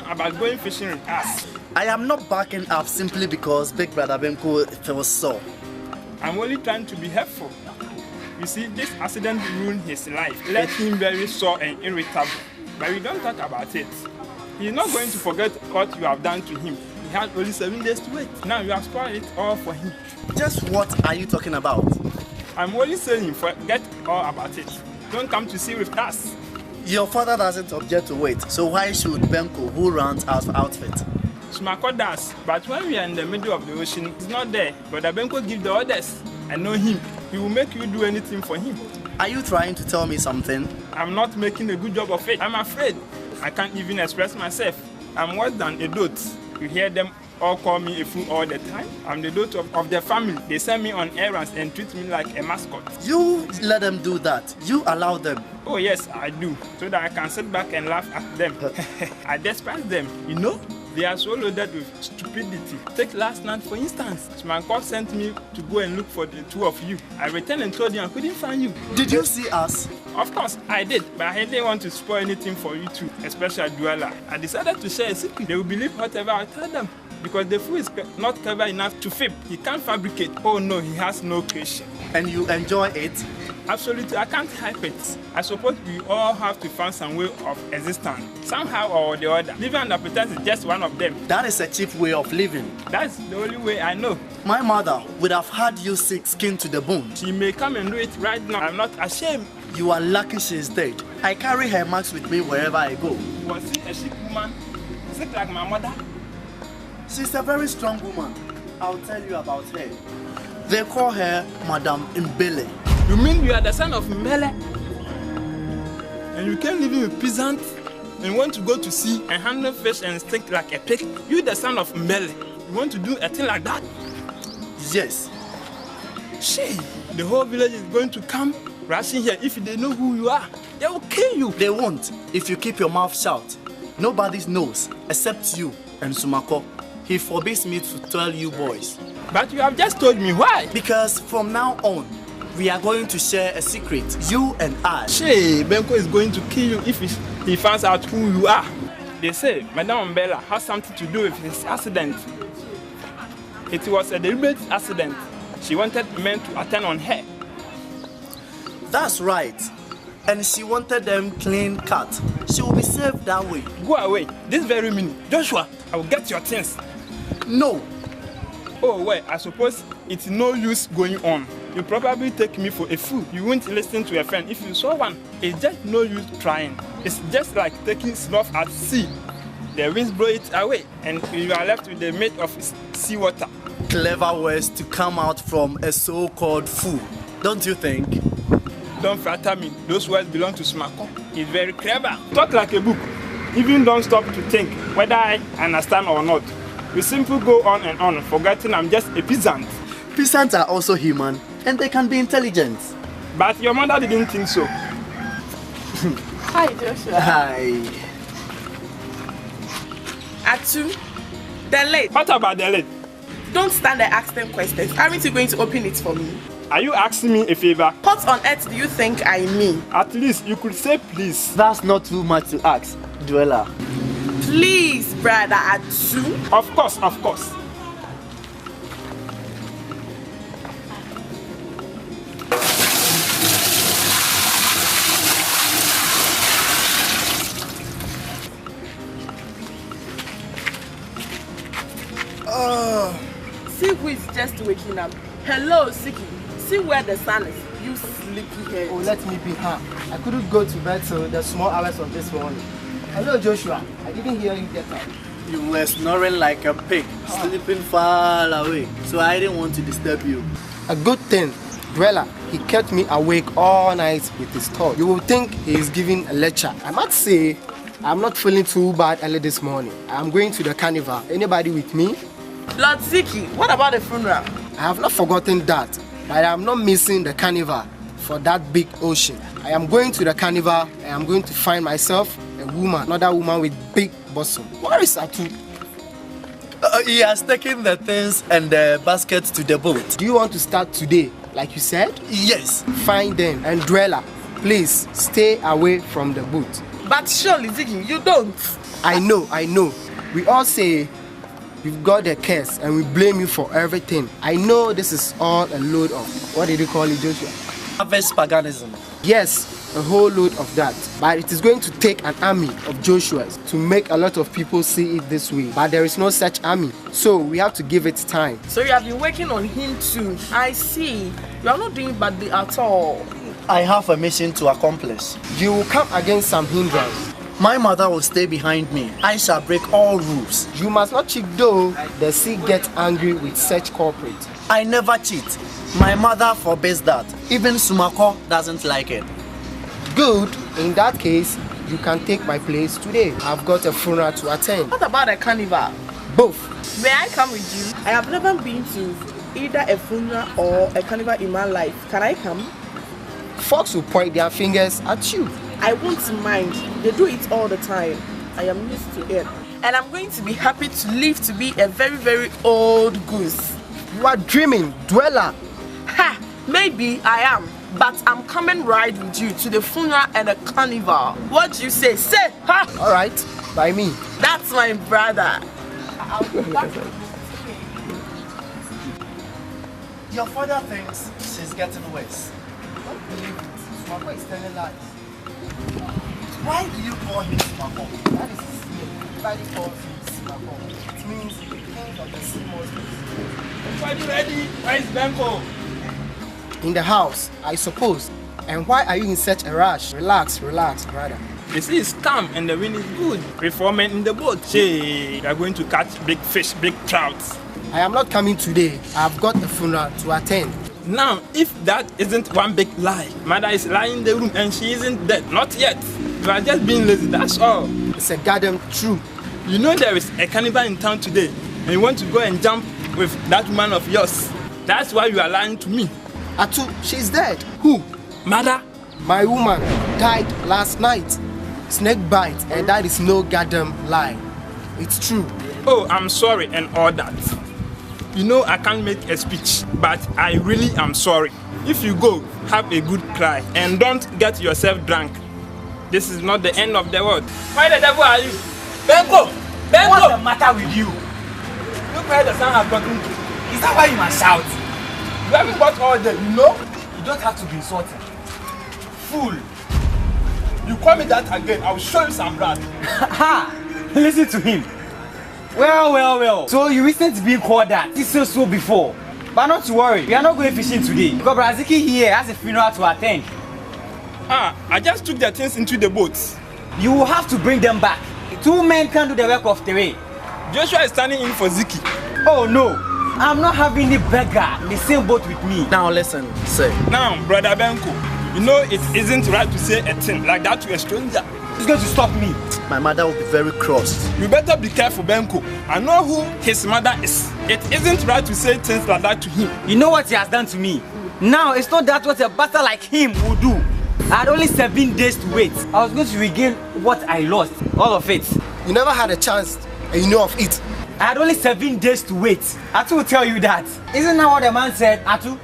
about going fishing with us,
I am not backing up simply because Big Brother Benko feels sore.
I'm only trying to be helpful. You see, this accident ruined his life, left him very sore and irritable. But we don't talk about it. He's not going to forget what you have done to him. He had only 7 days to wait. Now you have spoiled it all for him.
Just what are you talking about?
I'm only saying forget all about it. Don't come to see with us.
Your father doesn't object to wait, so why should Benko, who runs our outfit?
Smako does, but when we are in the middle of the ocean, he's not there. But Benko gives the orders. I know him. He will make you do anything for him.
Are you trying to tell me something?
I'm not making a good job of it. I'm afraid. I can't even express myself. I'm worse than a dolt. You hear them all call me a fool all the time. I'm the dolt of their family. They send me on errands and treat me like a mascot.
You let them do that. You allow them.
Oh yes, I do. So that I can sit back and laugh at them. I despise them, you know? They are so loaded with stupidity. Take last night for instance. Smako sent me to go and look for the two of you. I returned and told him I couldn't find you.
Did you see us?
Of course, I did, but I didn't want to spoil anything for you too, especially Duala. I decided to share a secret. They will believe whatever I tell them. Because the fool is not clever enough to fib. He can't fabricate. Oh no, he has no creation.
And you enjoy it?
Absolutely, I can't help it. I suppose we all have to find some way of existence, somehow or the other. Living under pretense is just one of them.
That is a cheap way of living.
That's the only way I know.
My mother would have had you sick skin to the bone.
She may come and do it right now. I'm not ashamed.
You are lucky she is dead. I carry her marks with me wherever I go.
Was she a sick woman? Sick like my mother?
She's a very strong woman. I'll tell you about her. They call her Madame Umbele.
You mean you are the son of Umbele? And you can't live with peasant and want to go to sea and handle fish and stink like a pig? You the son of Umbele. You want to do a thing like that?
Yes.
She, the whole village is going to come rushing here. If they know who you are, they will kill you.
They won't if you keep your mouth shut. Nobody knows except you and Smako. He forbids me to tell you boys.
But you have just told me why.
Because from now on, we are going to share a secret, you and I.
Shay, Benko is going to kill you if he finds out who you are. They say Madame Umbele has something to do with his accident. It was a deliberate accident. She wanted men to attend on her.
That's right. And she wanted them clean cut. She will be safe that way.
Go away. This very minute. Joshua, I will get your things.
No.
Oh, well, I suppose it's no use going on. You probably take me for a fool. You won't listen to a friend if you saw one. It's just no use trying. It's just like taking snuff at sea. The winds blow it away and you are left with the mate of seawater.
Clever words to come out from a so-called fool, don't you think?
Don't flatter me. Those words belong to Smako. He's very clever. Talk like a book. Even don't stop to think whether I understand or not. We simply go on and on, forgetting I'm just a peasant.
Peasants are also human, and they can be intelligent.
But your mother didn't think so.
Hi, Joshua.
Hi.
Atu, the late.
What about the lid?
Don't stand there asking questions. Aren't you going to open it for me?
Are you asking me a favor?
What on earth do you think I mean?
At least you could say please.
That's not too much to ask, Duella.
Please, brother Atu.
Of course, of course.
See who is just waking up. Hello, Siki. See where the sun is. You sleepy head.
Oh, let me be her. I couldn't go to bed till the small hours of this morning. Hello, Joshua. I didn't hear you get up.
You were snoring like a pig, sleeping far away, so I didn't want to disturb you.
A good thing, Dwella, he kept me awake all night with his talk. You will think he is giving a lecture. I must say, I'm not feeling too bad early this morning. I'm going to the carnival. Anybody with me?
Lord Siki, what about the funeral?
I have not forgotten that, but I am not missing the carnival for that big ocean. I am going to the carnival. I am going to find myself a woman, another woman with big bosom. Where is Atu?
He has taken the things and the basket to the boat.
Do you want to start today, like you said?
Yes.
Fine then. And Dweller, please stay away from the boat.
But surely, Ziggy, you don't.
I know. We all say you've got the curse and we blame you for everything. I know this is all a load of, what did you call it, Joshua?
Harvest paganism.
Yes, a whole load of that. But it is going to take an army of Joshuas to make a lot of people see it this way. But there is no such army. So we have to give it time.
So you have been working on him too. I see. You are not doing badly at all.
I have a mission to accomplish.
You will come against some hindrance.
My mother will stay behind me. I shall break all rules.
You must not cheat though. The sea gets angry with such corporate.
I never cheat. My mother forbids that. Even Sumako doesn't like it.
Good. In that case, you can take my place today. I've got a funeral to attend.
What about a carnival?
Both.
May I come with you? I have never been to either a funeral or a carnival in my life. Can I come?
Folks will point their fingers at you.
I won't mind. They do it all the time. I am used to it. And I'm going to be happy to live to be a very, very old goose.
You are dreaming, Dweller.
Ha! Maybe I am. But I'm coming right with you to the funeral and the carnival. What do you say? Say! Ha!
Alright, by me.
That's my brother.
Your father thinks she's getting worse.
Sumako is telling lies.
Why do you call him Sumako?
That is his name. Everybody calls him Sumako. It means the king of the sea monsters.
Are you ready? Where is Benko?
In the house, I suppose. And why are you in such a rush? Relax, brother.
The sea is calm and the wind is good. With 4 men in the boat. Hey, we are going to catch big fish, big trouts.
I am not coming today. I have got a funeral to attend.
Now, if that isn't one big lie, mother is lying in the room and she isn't dead. Not yet. You are just being lazy, that's all.
It's a goddamn truth.
You know there is a carnival in town today and you want to go and jump with that woman of yours. That's why you are lying to me.
Atu, she's dead. Who?
Mother?
My woman died last night. Snake bite, and that is no goddamn lie. It's true.
Oh, I'm sorry and all that. You know I can't make a speech, but I really am sorry. If you go, have a good cry and don't get yourself drunk. This is not the end of the world. Why the devil are you? Benko! Benko!
What's the matter with you?
Look where the sun has gotten to.
Is that why you must shout?
You haven't got all day, you know?
You don't have to be insulting.
Fool! You call me that again, I will show you some blood.
Ha! Listen to him. Well. So you recently been called that. This is so before. But not to worry, we are not going fishing today. Because Braziki here has a funeral to attend.
I just took the things into the boat.
You will have to bring them back. 2 men can do the work of the way.
Joshua is standing in for Ziki.
Oh no, I'm not having the beggar in the same boat with me.
Now listen, sir.
Now, brother Benko, you know it isn't right to say a thing like that to a stranger.
He's going to stop me.
My mother will be very cross.
You better be careful, Benko. I know who his mother is. It isn't right to say things like that to him.
You know what he has done to me? Now, it's not that what a bastard like him would do. I had only 7 days to wait. I was going to regain what I lost. All of it.
You never had a chance, and you know of it.
I had only 7 days to wait. Atu will tell you that. Isn't that what the man said, Atu?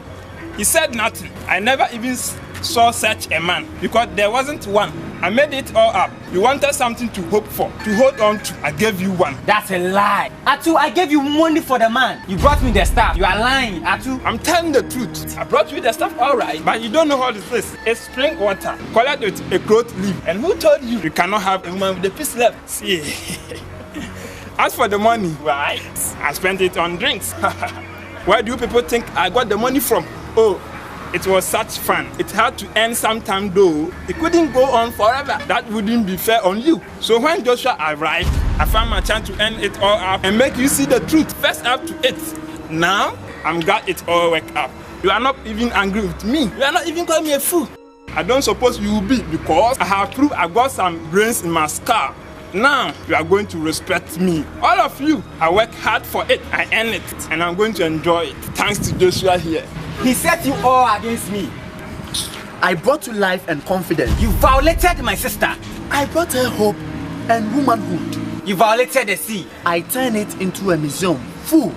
He said nothing. I never even saw such a man because there wasn't one. I made it all up. You wanted something to hope for, to hold on to. I gave you one.
That's a lie. Atu, I gave you money for the man. You brought me the stuff. You are lying, Atu.
I'm telling the truth. I brought you the stuff all right, but you don't know how this is. It's spring water, colored with a growth leaf. And who told you you cannot have a woman with a piece left? See. As for the money, right? I spent it on drinks. Where do you people think I got the money from? Oh, it was such fun. It had to end sometime though. It couldn't go on forever. That wouldn't be fair on you. So when Joshua arrived, I found my chance to end it all up and make you see the truth. First up to it. Now, I'm glad it all worked out. You are not even angry with me. You are not even calling me a fool. I don't suppose you will be because I have proved I got some brains in my skull. Now, you are going to respect me. All of you, I work hard for it. I earn it. And I'm going to enjoy it. Thanks to Joshua here.
He set you all against me.
I brought you life and confidence.
You violated my sister.
I brought her hope and womanhood.
You violated the sea.
I turn it into a museum. Fool!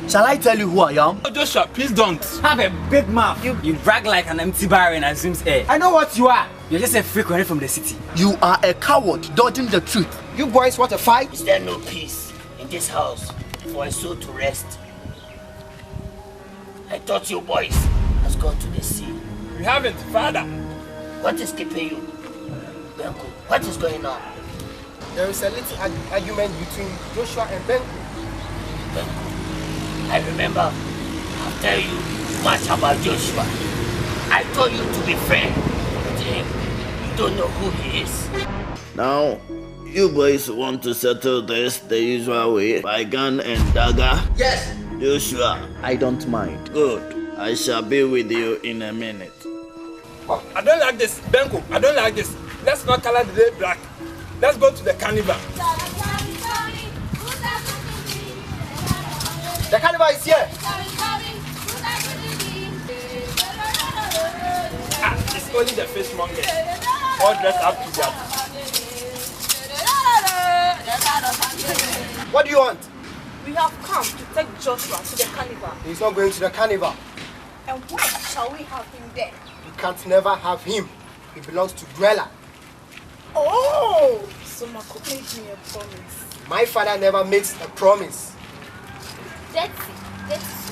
Shall I tell you who I am?
Oh, Joshua, please don't.
Have a big mouth. You brag like an empty barrel and assumes air. I know what you are. You're just a freak running from the city.
You are a coward dodging the truth. You boys want a fight?
Is there no peace in this house for a soul to rest? I thought you boys has gone to the sea.
We haven't, Father.
What is keeping you? Benko, what is going on?
There is a little argument between Joshua and Benko.
Benko, I remember I'll tell you much about Joshua. I told you to be friend with him. You don't know who he is.
Now, you boys want to settle this the usual way by gun and dagger?
Yes.
Joshua,
I don't mind.
good. I shall be with you in a minute.
I don't like this. Benko, I don't like this. Let's not color the day black. Let's go to the carnival.
The carnival is here.
Ah, it's only the fishmonger. All dressed up to that.
What do you want?
We have come to take Joshua to the carnival.
He's not going to the carnival.
And why shall we have him there?
You can't never have him. He belongs to Dweller.
Oh! So Mako made me a promise.
My father never makes a promise.
That's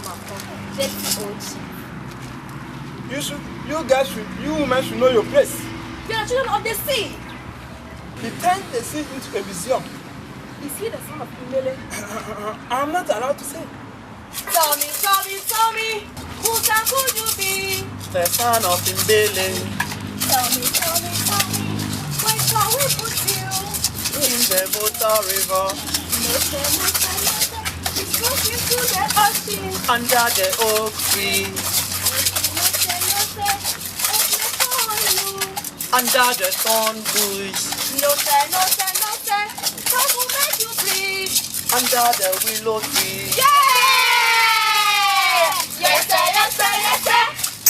Mako. That's Ochi.
You women should know your place.
We are children of the sea.
He turned the sea into a museum.
Is he the son of umbele?
I'm not allowed to say.
Tell me, who could you be?
The son of umbele.
Tell me, where shall we put you?
In the Volta River.
It's goes into the ocean.
Under the oak tree. Under the thorn bush.
No sir, God will make you bleed.
Under the willow tree.
Yeah! Yes sir.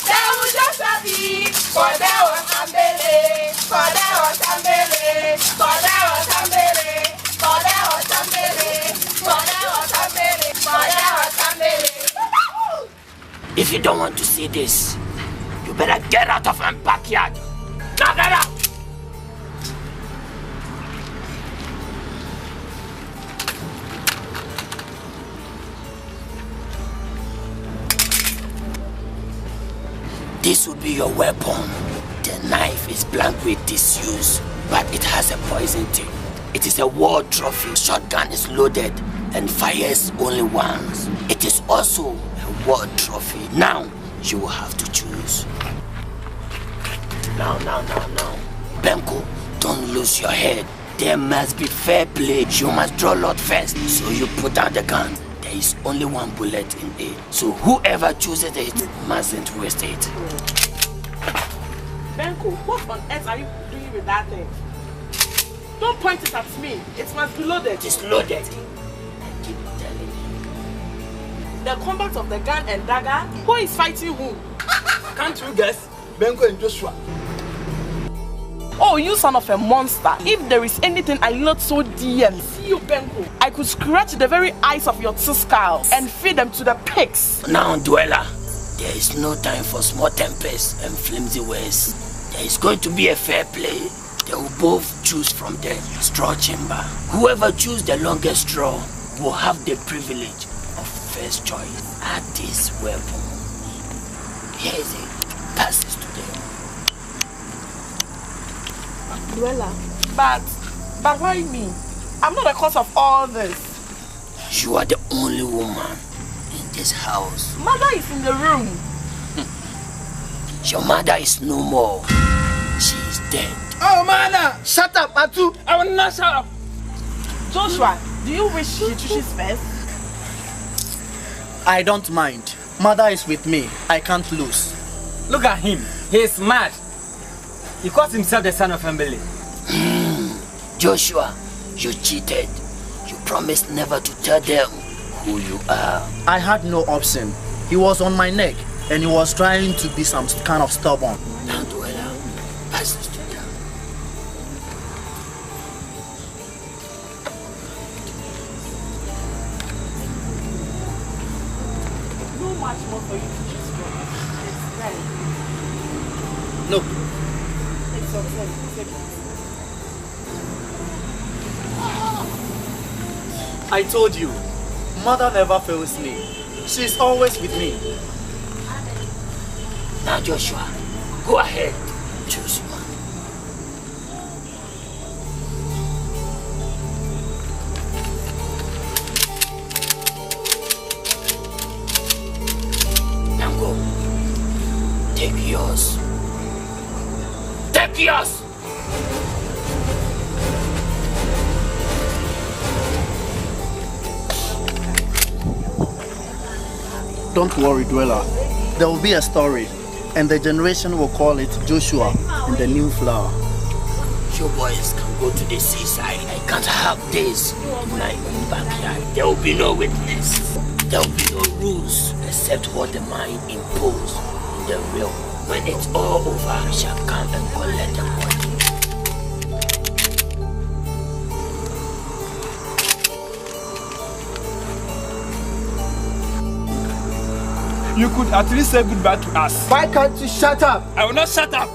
There will just be. For there was umbele. For there was umbele. For there was umbele. For there was umbele. For there was umbele. For there was umbele.
If you don't want to see this, you better get out of my backyard. Now get out! This will be your weapon. The knife is blank with disuse, but it has a poison tip. It is a war trophy. Shotgun is loaded and fires only once. It is also a war trophy. Now, you will have to choose. Now. Benko, don't lose your head. There must be fair play. You must draw lot first. So you put down the gun. There is only one bullet in it. So whoever chooses it mustn't waste it.
Benko, what on earth are you doing with that thing? Don't point it at me. It must be loaded.
It is loaded. I keep telling you.
The combat of the gun and dagger? Who is fighting who?
Can't you guess? Benko and Joshua.
Oh, you son of a monster. If there is anything I not so DM, see you, Benko. I could scratch the very eyes of your two skulls and feed them to the pigs.
Now, Dweller, there is no time for small tempers and flimsy ways. There is going to be a fair play. They will both choose from the straw chamber. Whoever chooses the longest straw will have the privilege of first choice at this weapon. Here is it. Pass this to them.
Dweller, but why me? I'm not the cause of all this.
You are the only woman in this house.
Mother is in the room.
Your mother is no more. She is dead.
Oh, man!
Shut up, Atu!
I will not shut up.
Joshua, do you wish she chooses first?
I don't mind. Mother is with me. I can't lose.
Look at him. He is mad. He calls himself the son of umbele.
Joshua, you cheated. You promised never to tell them who you are.
I had no option. He was on my neck and he was trying to be some kind of stubborn.
Now, Dweller, pass this to them.
No. I told you, mother never fails me. She's always with me.
Now Joshua, go ahead. Choose one. Now go. Take yours. Take yours!
Don't worry, Dweller. There will be a story, and the generation will call it Joshua and the New Flower.
You boys can go to the seaside. I can't have this in my own backyard. There will be no witness. There will be no rules except what the mind imposed in the real. When it's all over, I shall come and collect the money.
You could at least say goodbye to us.
Why can't you shut up?
I will not shut up.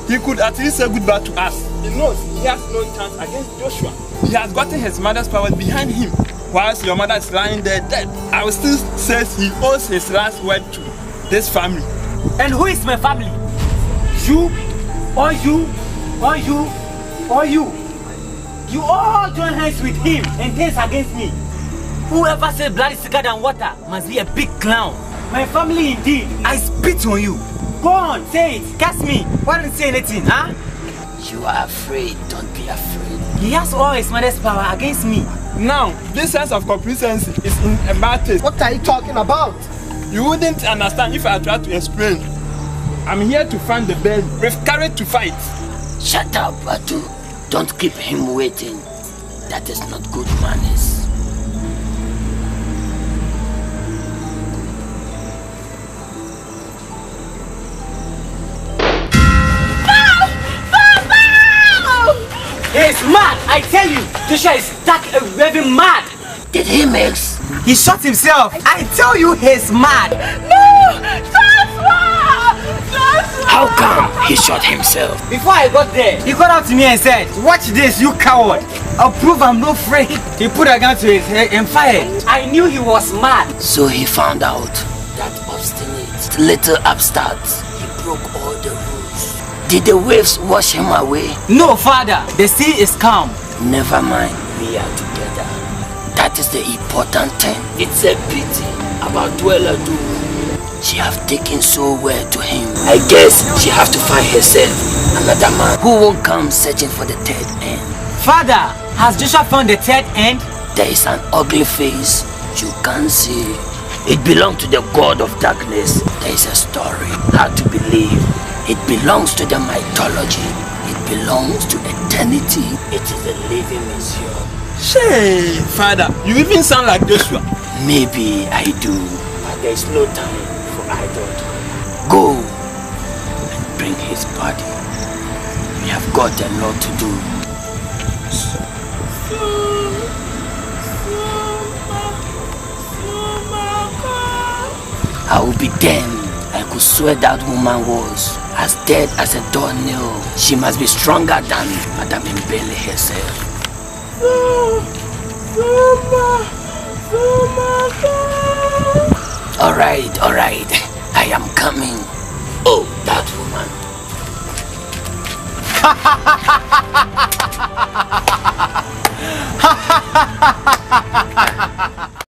He could at least say goodbye to us. He knows he has no chance against Joshua. He has gotten his mother's power behind him. Whilst your mother is lying there dead, I will still say he owes his last word to this family.
And who is my family? You, or you, or you, or you. You all join hands with him and dance against me. Whoever said blood is thicker than water must be a big clown. My family indeed. I spit on you. Go on, say it. Catch me. Why don't you say anything, huh?
You are afraid. Don't be afraid.
He has all his mother's power against me.
Now, this sense of complacency is in a bad taste.
What are you talking about?
You wouldn't understand if I tried to explain. I'm here to find the best with courage to fight.
Shut up, Batu. Don't keep him waiting. That is not good manners.
He's mad, I tell you. Joshua is stuck and raving mad.
Did he mix?
He shot himself. I tell you he's mad.
No! Joshua! Joshua!
How come he shot himself?
Before I got there, he got out to me and said, watch this, you coward. I'll prove I'm not afraid. He put a gun to his head and fired. I knew he was mad.
So he found out that obstinate little upstart. He broke all the rules. Did the waves wash him away?
No, father. The sea is calm.
Never mind. We are together. That is the important thing. It's a pity about Dweller too. She have taken so well to him. I guess she have to find herself another man who won't come searching for the third end.
Father, has Joshua found the third end?
There is an ugly face you can't see. It belongs to the god of darkness. There is a story. Hard to believe. It belongs to the mythology. It belongs to eternity. It is a living museum.
Shay, father, you even sound like Joshua.
Maybe I do, but there is no time for idle. Go and bring his body. We have got a lot to do. I will be damned. I could swear that woman was as dead as a doornail. She must be stronger than Madame Umbele herself. Alright, I am coming. Oh, that woman.